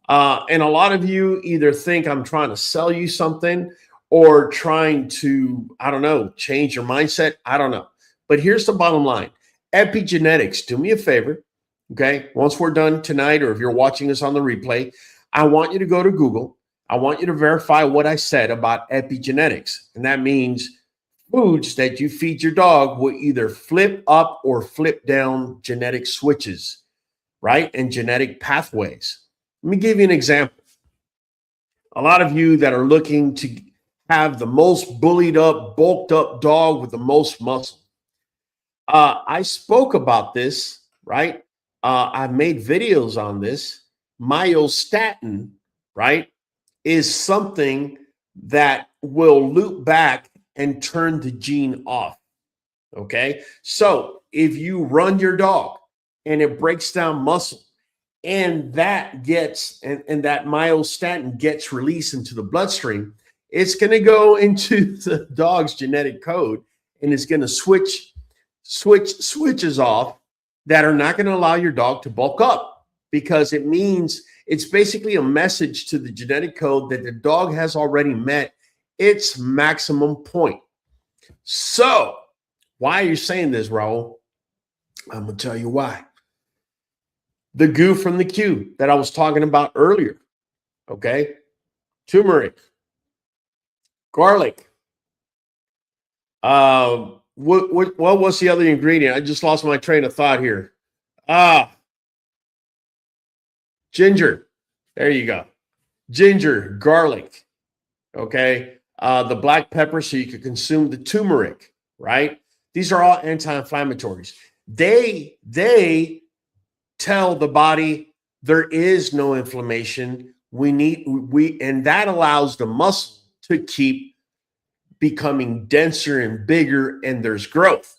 And a lot of you either think I'm trying to sell you something or trying to, I don't know, change your mindset. I don't know. But here's the bottom line. Epigenetics, do me a favor, okay? Once we're done tonight, or if you're watching this on the replay, I want you to go to Google. I want you to verify what I said about epigenetics. And that means foods that you feed your dog will either flip up or flip down genetic switches, right? And genetic pathways. Let me give you an example. A lot of you that are looking to have the most bullied up, bulked up dog with the most muscle. I spoke about this, right? I've made videos on this. Myostatin, right, is something that will loop back and turn the gene off. Okay. So if you run your dog and it breaks down muscle, and that gets and that myostatin gets released into the bloodstream, it's going to go into the dog's genetic code, and it's going to switches off that are not going to allow your dog to bulk up, because it means it's basically a message to the genetic code that the dog has already met its maximum point. So why are you saying this, Raul? I'm going to tell you why. The goo from the Q that I was talking about earlier, okay? Turmeric, garlic. What was the other ingredient? I just lost my train of thought here. Ginger. There you go. Ginger, garlic. Okay. The black pepper, so you can consume the turmeric, right? These are all anti-inflammatories. They tell the body there is no inflammation. And that allows the muscle to keep becoming denser and bigger, and there's growth.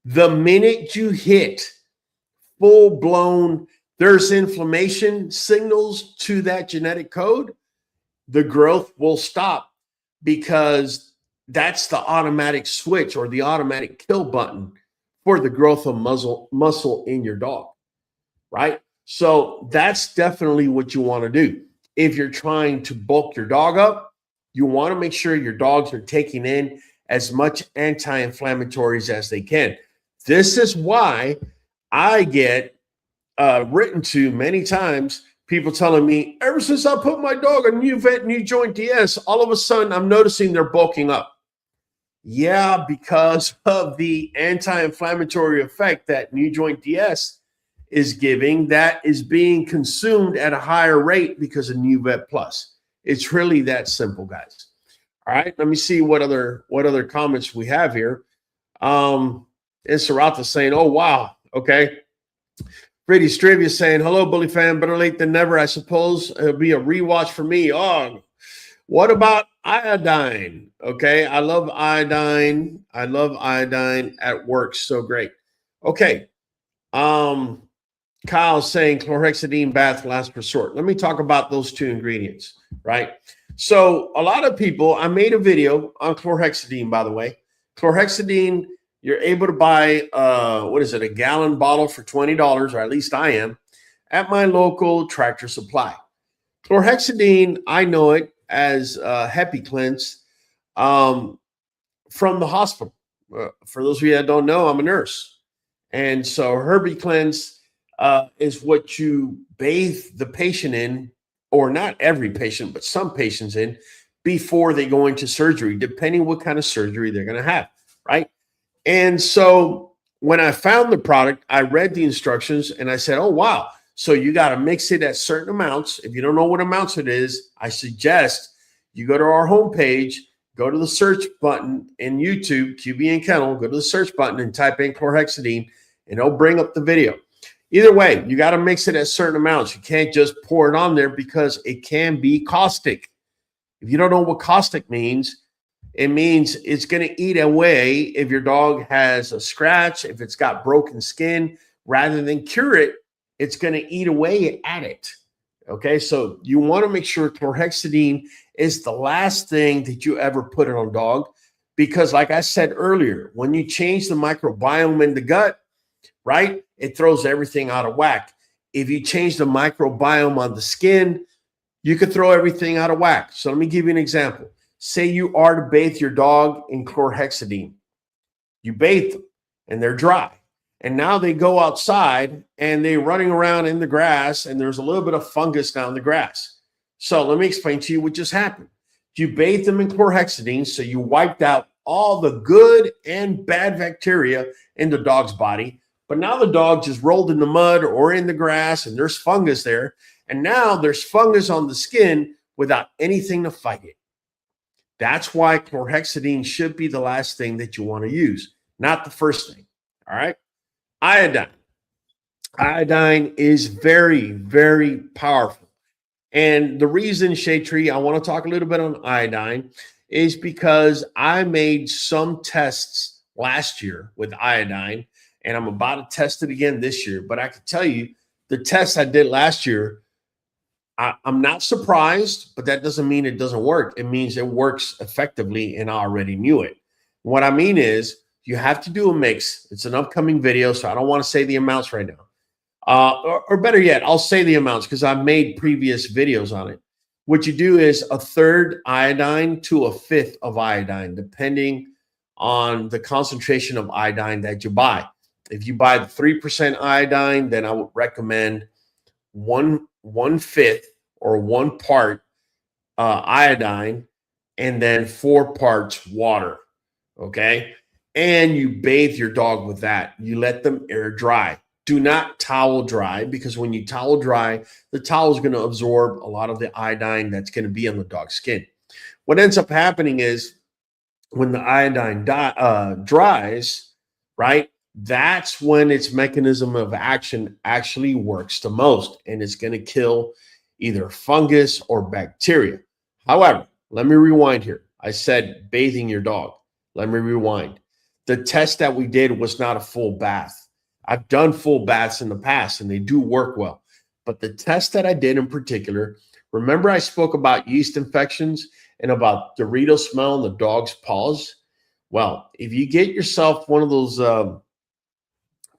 The minute you hit full blown, there's inflammation signals to that genetic code, the growth will stop, because that's the automatic switch or the automatic kill button for the growth of muscle in your dog, right? So that's definitely what you want to do. If you're trying to bulk your dog up, you want to make sure your dogs are taking in as much anti-inflammatories as they can. This is why I get written to many times, people telling me, ever since I put my dog on New Vet, New Joint DS, all of a sudden I'm noticing they're bulking up. Yeah, because of the anti-inflammatory effect that New Joint DS is giving, that is being consumed at a higher rate because of New Vet Plus. It's really that simple, guys. All right, let me see what other comments we have here. And Sarata saying, oh, wow. Okay. Brady Strivia saying, hello, Bully fan. Better late than never, I suppose. It'll be a rewatch for me. Oh, what about iodine? Okay. I love iodine. I love iodine at work. So great. Okay. Kyle's saying chlorhexidine bath last resort. Let me talk about those two ingredients, right? So a lot of people, I made a video on chlorhexidine, by the way. Chlorhexidine, you're able to buy, what is it, a gallon bottle for $20, or at least I am, at my local Tractor Supply. Chlorhexidine, I know it as HepiCleanse from the hospital. For those of you that don't know, I'm a nurse. And so HepiCleanse is what you bathe the patient in, or not every patient, but some patients in, before they go into surgery, depending what kind of surgery they're going to have, right? And so when I found the product, I read the instructions and I said, oh, wow. So you got to mix it at certain amounts. If you don't know what amounts it is, I suggest you go to our homepage, go to the search button in YouTube, QB and Kennel, go to the search button and type in chlorhexidine, and it'll bring up the video. Either way, you got to mix it at certain amounts. You can't just pour it on there because it can be caustic. If you don't know what caustic means, it means it's going to eat away if your dog has a scratch, if it's got broken skin. Rather than cure it, it's going to eat away at it. Okay, so you want to make sure chlorhexidine is the last thing that you ever put on a dog, because like I said earlier, when you change the microbiome in the gut, right, it throws everything out of whack. If you change the microbiome on the skin, you could throw everything out of whack. So let me give you an example. Say you are to bathe your dog in chlorhexidine. You bathe them and they're dry. And now they go outside and they're running around in the grass and there's a little bit of fungus down the grass. So let me explain to you what just happened. You bathed them in chlorhexidine, so you wiped out all the good and bad bacteria in the dog's body. But now the dog just rolled in the mud or in the grass and there's fungus there. And now there's fungus on the skin without anything to fight it. That's why chlorhexidine should be the last thing that you want to use, not the first thing. All right. Iodine. Iodine is very, very powerful. And the reason, Shade Tree, I want to talk a little bit on iodine is because I made some tests last year with iodine, and I'm about to test it again this year. But I can tell you the tests I did last year, I'm not surprised, but that doesn't mean it doesn't work. It means it works effectively, and I already knew it. What I mean is you have to do a mix. It's an upcoming video, so I don't want to say the amounts right now. Or better yet, I'll say the amounts because I've made previous videos on it. What you do is 1/3 iodine to 1/5 of iodine, depending on the concentration of iodine that you buy. If you buy the 3% iodine, then I would recommend 1/5 or 1 part iodine and then 4 parts water. Okay. And you bathe your dog with that. You let them air dry. Do not towel dry, because when you towel dry, the towel is going to absorb a lot of the iodine that's going to be on the dog's skin. What ends up happening is when the iodine dries, right, that's when its mechanism of action actually works the most, and it's going to kill either fungus or bacteria. However, let me rewind here. I said bathing your dog. Let me rewind. The test that we did was not a full bath. I've done full baths in the past and they do work well. But the test that I did in particular, remember I spoke about yeast infections and about Dorito smell in the dog's paws? Well, if you get yourself one of those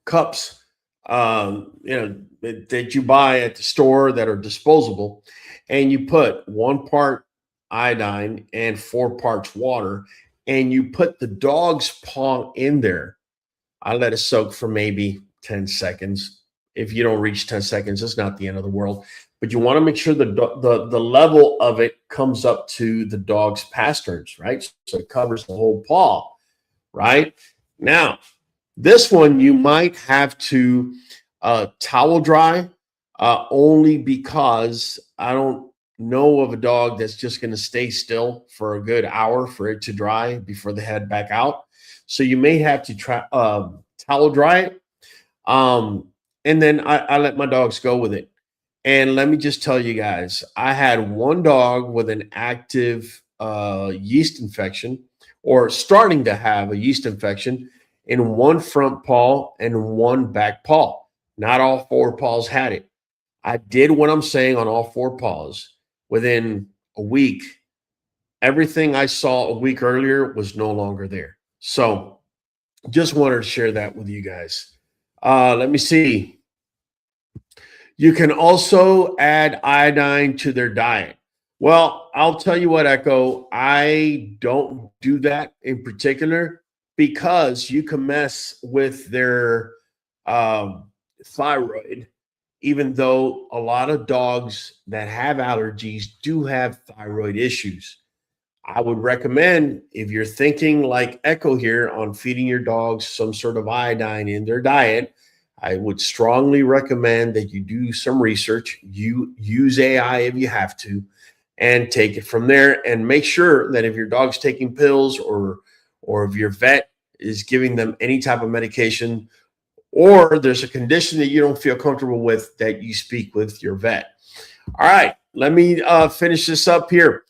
cups, that you buy at the store that are disposable, and you put 1 part iodine and 4 parts water, and you put the dog's paw in there, I let it soak for maybe 10 seconds. If you don't reach 10 seconds, it's not the end of the world. But you want to make sure the level of it comes up to the dog's pasterns, right? So it covers the whole paw, right? Now, this one you might have to towel dry only because I don't know of a dog that's just going to stay still for a good hour for it to dry before they head back out. So you may have to try towel dry it. And then I let my dogs go with it. And let me just tell you guys, I had one dog with an active yeast infection, or starting to have a yeast infection, in one front paw and one back paw. Not all four paws had it. I did what I'm saying on all four paws. Within a week, everything I saw a week earlier was no longer there. So just wanted to share that with you guys. Let me see. You can also add iodine to their diet. Well, I'll tell you what, Echo, I don't do that in particular because you can mess with their thyroid, even though a lot of dogs that have allergies do have thyroid issues. I would recommend, if you're thinking like Echo here on feeding your dogs some sort of iodine in their diet, I would strongly recommend that you do some research. You use AI if you have to, and take it from there. And make sure that if your dog's taking pills, or if your vet is giving them any type of medication, or there's a condition that you don't feel comfortable with, that you speak with your vet. All right, let me finish this up here.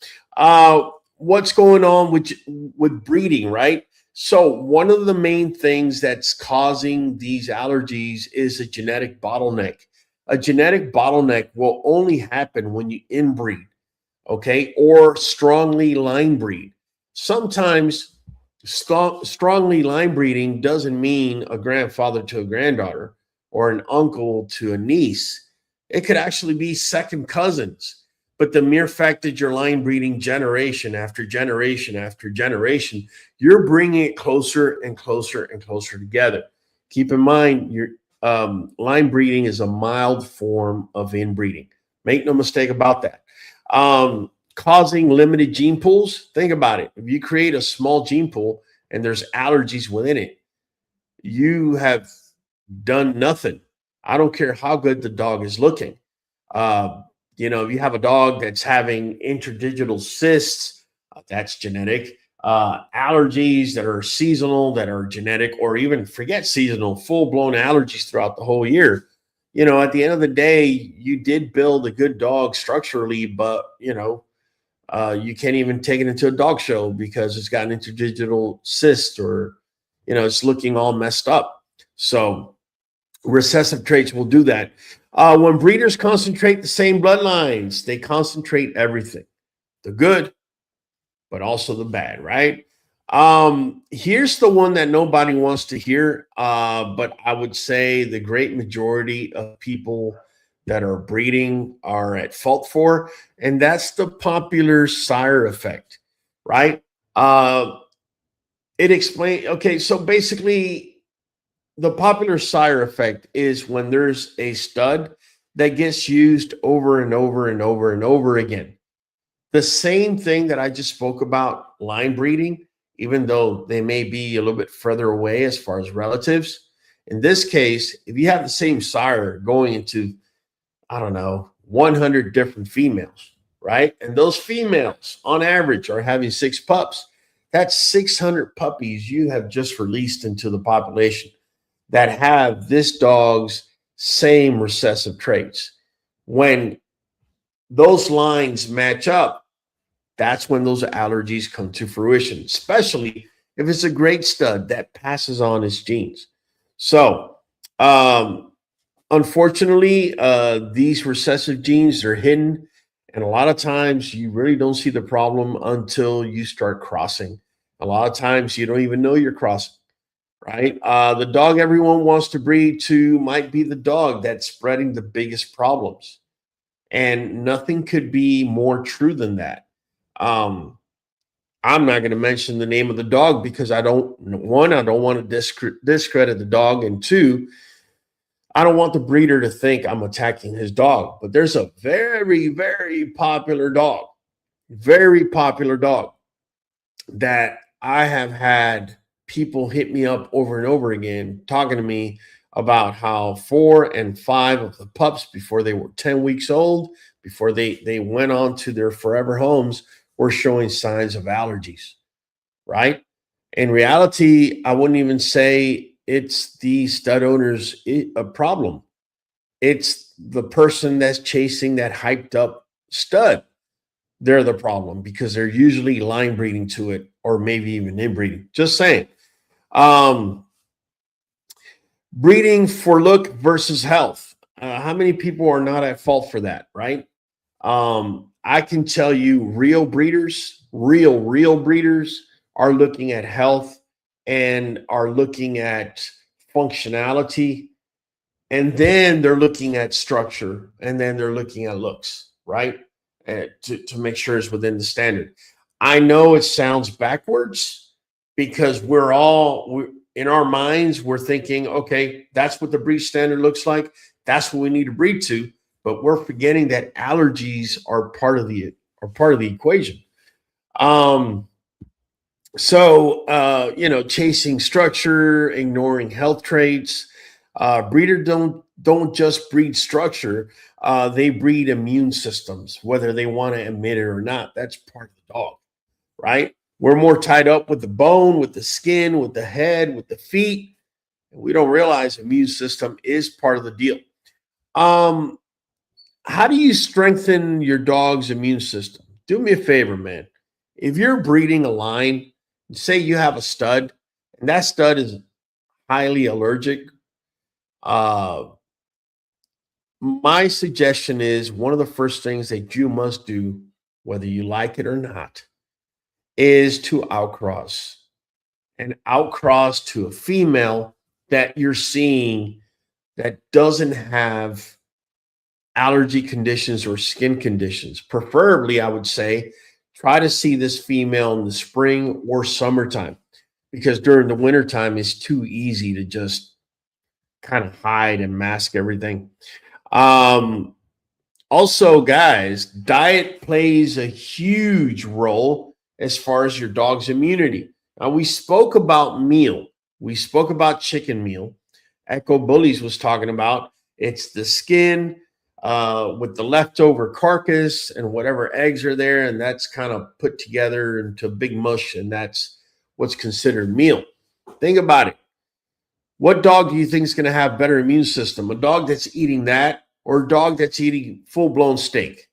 What's going on with breeding, right? So one of the main things that's causing these allergies is a genetic bottleneck. A genetic bottleneck will only happen when you inbreed, okay, or strongly line breed. Sometimes strongly line breeding doesn't mean a grandfather to a granddaughter or an uncle to a niece. It could actually be second cousins. But the mere fact that you're line breeding generation after generation after generation, you're bringing it closer and closer and closer together. Keep in mind, your line breeding is a mild form of inbreeding. Make no mistake about that. Causing limited gene pools. Think about it. If you create a small gene pool and there's allergies within it, you have done nothing. I don't care how good the dog is looking. If you have a dog that's having interdigital cysts, that's genetic. Allergies that are seasonal, that are genetic, or even forget seasonal, full blown allergies throughout the whole year. At the end of the day, you did build a good dog structurally, but you can't even take it into a dog show because it's got an interdigital cyst, or it's looking all messed up. So recessive traits will do that. When breeders concentrate the same bloodlines, they concentrate everything, the good, but also the bad, right? Here's the one that nobody wants to hear, but I would say the great majority of people that are breeding are at fault for, and that's the popular sire effect, right? It explains, okay, so basically, the popular sire effect is when there's a stud that gets used over and over and over and over again. The same thing that I just spoke about line breeding, even though they may be a little bit further away as far as relatives. In this case, if you have the same sire going into, I don't know, 100 different females, right? And those females on average are having 6 pups. That's 600 puppies you have just released into the population that have this dog's same recessive traits. When those lines match up, that's when those allergies come to fruition, especially if it's a great stud that passes on his genes. So, unfortunately, these recessive genes are hidden, and a lot of times you really don't see the problem until you start crossing. A lot of times you don't even know you're crossing, right? The dog everyone wants to breed to might be the dog that's spreading the biggest problems. And nothing could be more true than that. Um, I'm not going to mention the name of the dog because I don't want to discredit the dog. And two, I don't want the breeder to think I'm attacking his dog. But there's a very, very popular dog that I have had people hit me up over and over again talking to me about how 4 and 5 of the pups, before they were 10 weeks old, before they went on to their forever homes, were showing signs of allergies, right? In reality, I wouldn't even say it's the stud owner's a problem. It's the person that's chasing that hyped up stud. They're the problem because they're usually line breeding to it or maybe even inbreeding. Just saying. Um, Breeding for look versus health. How many people are not at fault for that, right? I can tell you real breeders are looking at health and are looking at functionality, and then they're looking at structure, and then they're looking at looks, right? To make sure it's within the standard. I know it sounds backwards because in our minds, we're thinking, okay, that's what the breed standard looks like. That's what we need to breed to. But we're forgetting that allergies are part of the equation. Chasing structure, ignoring health traits. Breeder don't just breed structure. They breed immune systems, whether they want to admit it or not. That's part of the dog, right? We're more tied up with the bone, with the skin, with the head, with the feet. And we don't realize the immune system is part of the deal. How do you strengthen your dog's immune system? Do me a favor, man. If you're breeding a line, say you have a stud, and that stud is highly allergic, my suggestion is one of the first things that you must do, whether you like it or not, is to outcross and outcross to a female that you're seeing that doesn't have allergy conditions or skin conditions. Preferably, I would say, try to see this female in the spring or summertime, because during the wintertime, it's too easy to just kind of hide and mask everything. Also, guys, diet plays a huge role as far as your dog's immunity. Now, we spoke about meal. We spoke about chicken meal. Echo Bullies was talking about it's the skin with the leftover carcass and whatever eggs are there, and that's kind of put together into a big mush, and that's what's considered meal. Think about it. What dog do you think is going to have better immune system? A dog that's eating that or a dog that's eating full-blown steak?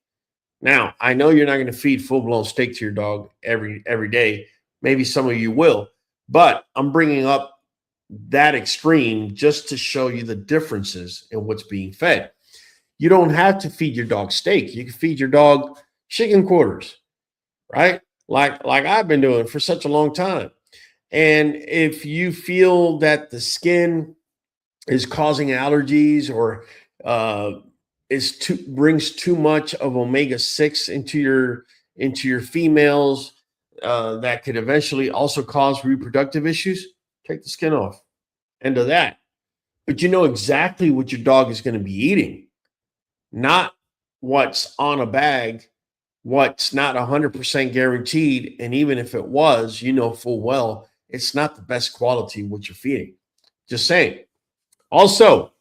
Now, I know you're not going to feed full-blown steak to your dog every day. Maybe some of you will, but I'm bringing up that extreme just to show you the differences in what's being fed. You don't have to feed your dog steak. You can feed your dog chicken quarters, right? Like I've been doing for such a long time. And if you feel that the skin is causing allergies or brings too much of omega-6 into your females, that could eventually also cause reproductive issues, take the skin off. End of that. But you know exactly what your dog is going to be eating, not what's on a bag, what's not 100% guaranteed. And even if it was, you know full well it's not the best quality what you're feeding. Just saying. Also,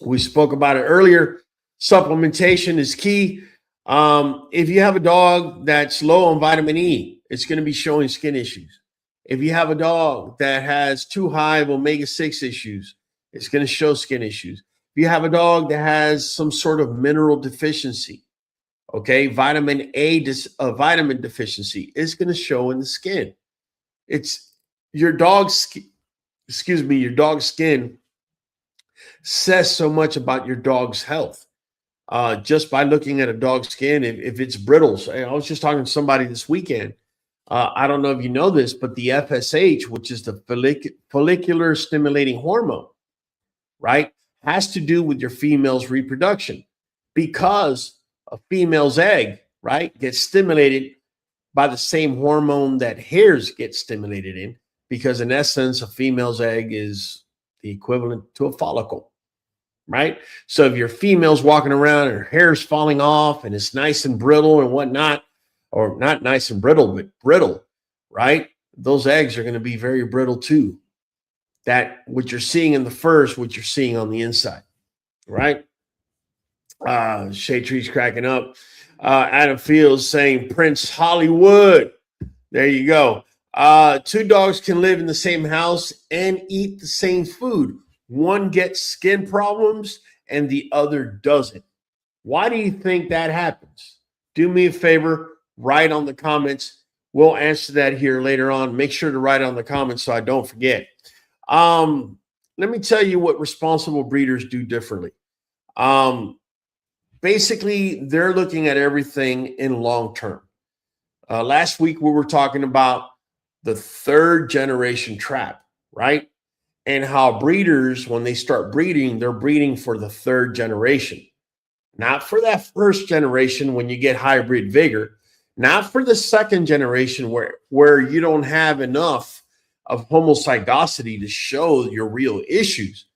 we spoke about it earlier. Supplementation is key. If you have a dog that's low on vitamin E, it's going to be showing skin issues. If you have a dog that has too high of omega-6 issues, it's going to show skin issues. If you have a dog that has some sort of mineral deficiency, okay, vitamin deficiency, is going to show in the skin. It's your dog's skin says so much about your dog's health. Just by looking at a dog's skin, if it's brittle. I was just talking to somebody this weekend. I don't know if you know this, but the FSH, which is the follicular stimulating hormone, right, has to do with your female's reproduction, because a female's egg, right, gets stimulated by the same hormone that hairs get stimulated in, because in essence, a female's egg is the equivalent to a follicle, right? So if your female's walking around and her hair's falling off and it's nice and brittle and whatnot, or not nice and brittle, but brittle, right? Those eggs are going to be very brittle too. that what you're seeing in the fur is what you're seeing on the inside, right? Shade Tree's cracking up. Adam Fields saying Prince Hollywood. There you go. Two dogs can live in the same house and eat the same food. One gets skin problems and the other doesn't. Why do you think that happens? Do me a favor, write on the comments. We'll answer that here later on. Make sure to write on the comments so I don't forget. Let me tell you what responsible breeders do differently. Basically, they're looking at everything in long term. Last week, we were talking about the third generation trap, right? And how breeders, when they start breeding, they're breeding for the third generation. Not for that first generation when you get hybrid vigor, not for the second generation where you don't have enough of homozygosity to show your real issues.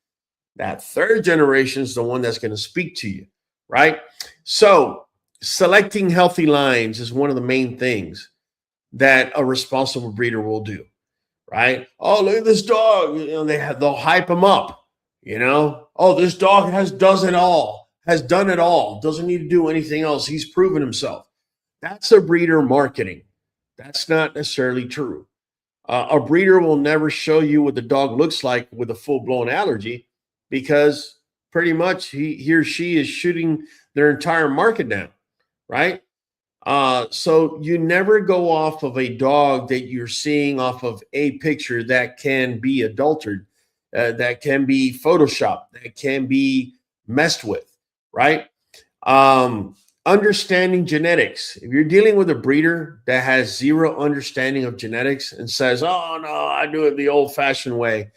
That third generation is the one that's going to speak to you, right? So selecting healthy lines is one of the main things that a responsible breeder will do, right? Oh, look at this dog. You know, they'll hype him up, you know. Oh, this dog has done it all, doesn't need to do anything else. He's proven himself. That's a breeder marketing. That's not necessarily true. A breeder will never show you what the dog looks like with a full-blown allergy because pretty much he or she is shooting their entire market down, right? So you never go off of a dog that you're seeing off of a picture that can be adulterated, that can be photoshopped, that can be messed with, right? Understanding genetics. If you're dealing with a breeder that has zero understanding of genetics and says, oh, no, I do it the old-fashioned way,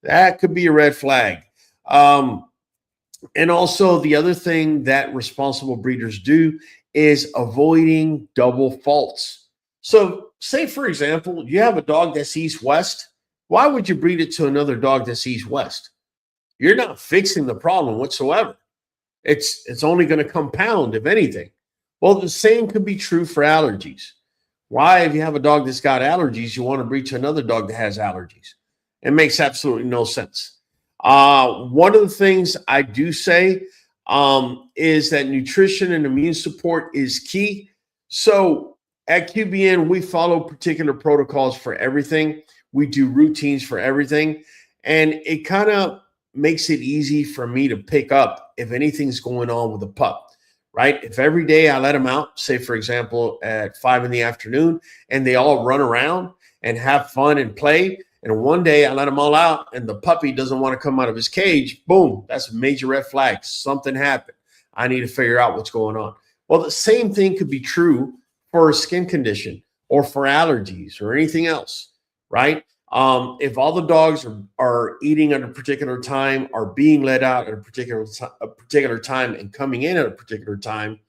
that could be a red flag. And also the other thing that responsible breeders do is avoiding double faults. So say, for example, you have a dog that's east-west. Why would you breed it to another dog that's east-west? You're not fixing the problem whatsoever. It's only going to compound, if anything. Well, the same could be true for allergies. Why, if you have a dog that's got allergies, you want to breed to another dog that has allergies? It makes absolutely no sense. One of the things I do say is that nutrition and immune support is key. So at QBN, we follow particular protocols for everything. We do routines for everything. And it kind of makes it easy for me to pick up if anything's going on with the pup, right? If every day I let them out, say, for example, at 5 in the afternoon, and they all run around and have fun and play, and one day I let them all out and the puppy doesn't want to come out of his cage, boom, that's a major red flag. Something happened. I need to figure out what's going on. Well, the same thing could be true for a skin condition or for allergies or anything else, right? If all the dogs are eating at a particular time, are being let out at a particular time and coming in at a particular time,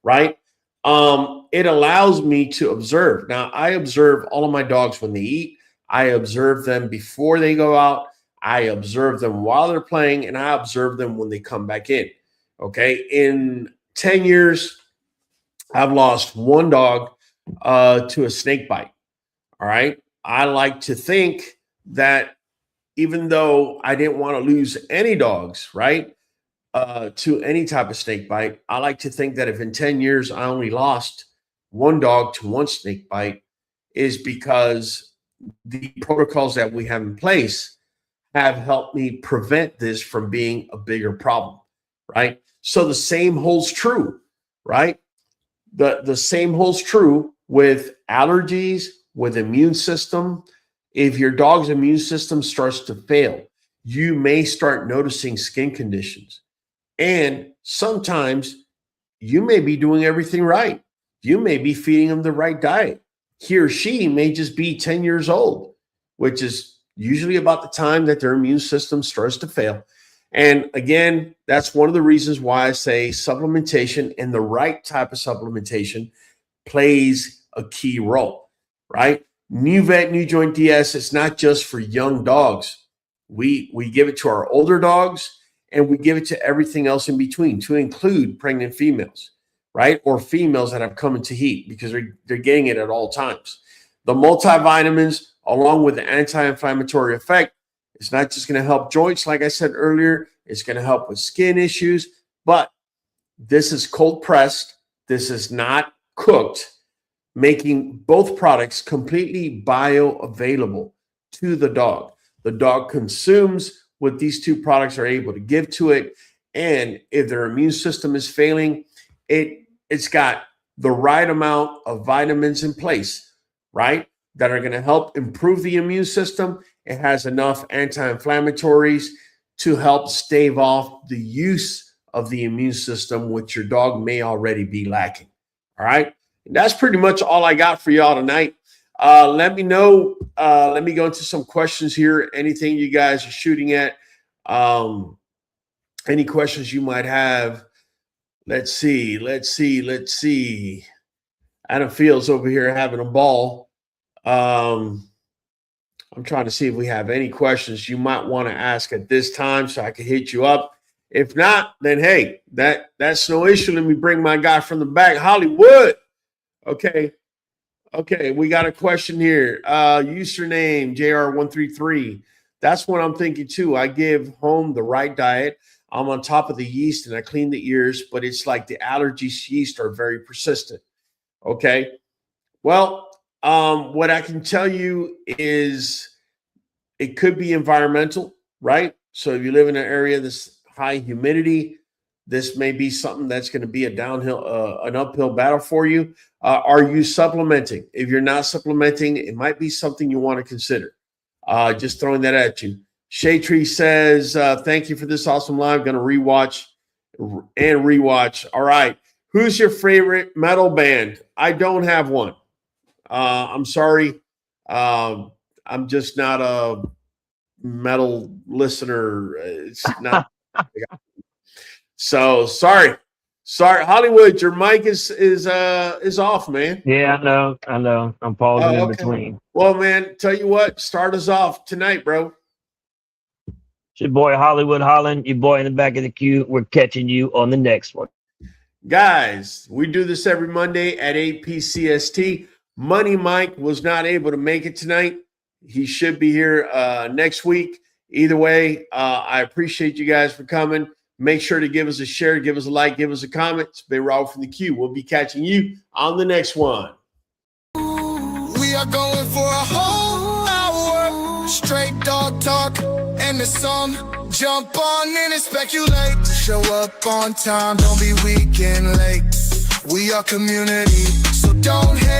right? It allows me to observe. Now, I observe all of my dogs when they eat. I observe them before they go out. I observe them while they're playing, and I observe them when they come back in. Okay. In 10 years, I've lost one dog to a snake bite. All right. I like to think that even though I didn't want to lose any dogs, right, to any type of snake bite, I like to think that if in 10 years I only lost one dog to one snake bite is because the protocols that we have in place have helped me prevent this from being a bigger problem, right? So the same holds true, right? The same holds true with allergies, with immune system. If your dog's immune system starts to fail, you may start noticing skin conditions. And sometimes you may be doing everything right. You may be feeding them the right diet. He or she may just be 10 years old, which is usually about the time that their immune system starts to fail. And again, that's one of the reasons why I say supplementation and the right type of supplementation plays a key role. Right? New vet, new joint DS, it's not just for young dogs. We give it to our older dogs and we give it to everything else in between to include pregnant females, right? Or females that have come into heat because they're getting it at all times. The multivitamins, along with the anti-inflammatory effect, It's not just going to help joints, like I said earlier. It's going to help with skin issues. But this is cold pressed. This is not cooked, making both products completely bioavailable to the dog. The dog consumes what these two products are able to give to it. And if their immune system is failing, it's got the right amount of vitamins in place, right, that are going to help improve the immune system. It has enough anti-inflammatories to help stave off the use of the immune system, which your dog may already be lacking. All right. And that's pretty much all I got for y'all tonight. Let me know. Let me go into some questions here. Anything you guys are shooting at. Any questions you might have. Let's see. Adam Fields over here having a ball. I'm trying to see if we have any questions you might want to ask at this time so I can hit you up. If not, then hey, that's no issue. Let me bring my guy from the back, Hollywood. Okay, we got a question here. Username JR133. That's what I'm thinking too. I give home the right diet. I'm on top of the yeast and I clean the ears, but it's like the allergies yeast are very persistent. Okay. Well, what I can tell you is it could be environmental, right? So if you live in an area that's high humidity, this may be something that's going to be an uphill battle for you. Are you supplementing? If you're not supplementing, it might be something you want to consider. Just throwing that at you. Shade Tree says, thank you for this awesome live. Going to rewatch. All right. Who's your favorite metal band? I don't have one. I'm sorry. I'm just not a metal listener. It's not. So sorry. Hollywood, your mic is off, man. Yeah, I know. I'm pausing in between. Well, man, tell you what, start us off tonight, bro. It's your boy Hollywood Holland, your boy in the back of the queue. We're catching you on the next one. Guys, we do this every Monday at 8 p.m. Money Mike was not able to make it tonight. He should be here next week. Either way, I appreciate you guys for coming. Make sure to give us a share, give us a like, give us a comment. It's been Raw from the Q. We'll be catching you on the next one. We are going for a whole hour. Straight dog talk and the song. Jump on in and speculate. Show up on time, don't be weak and late. We are community, so don't hesitate.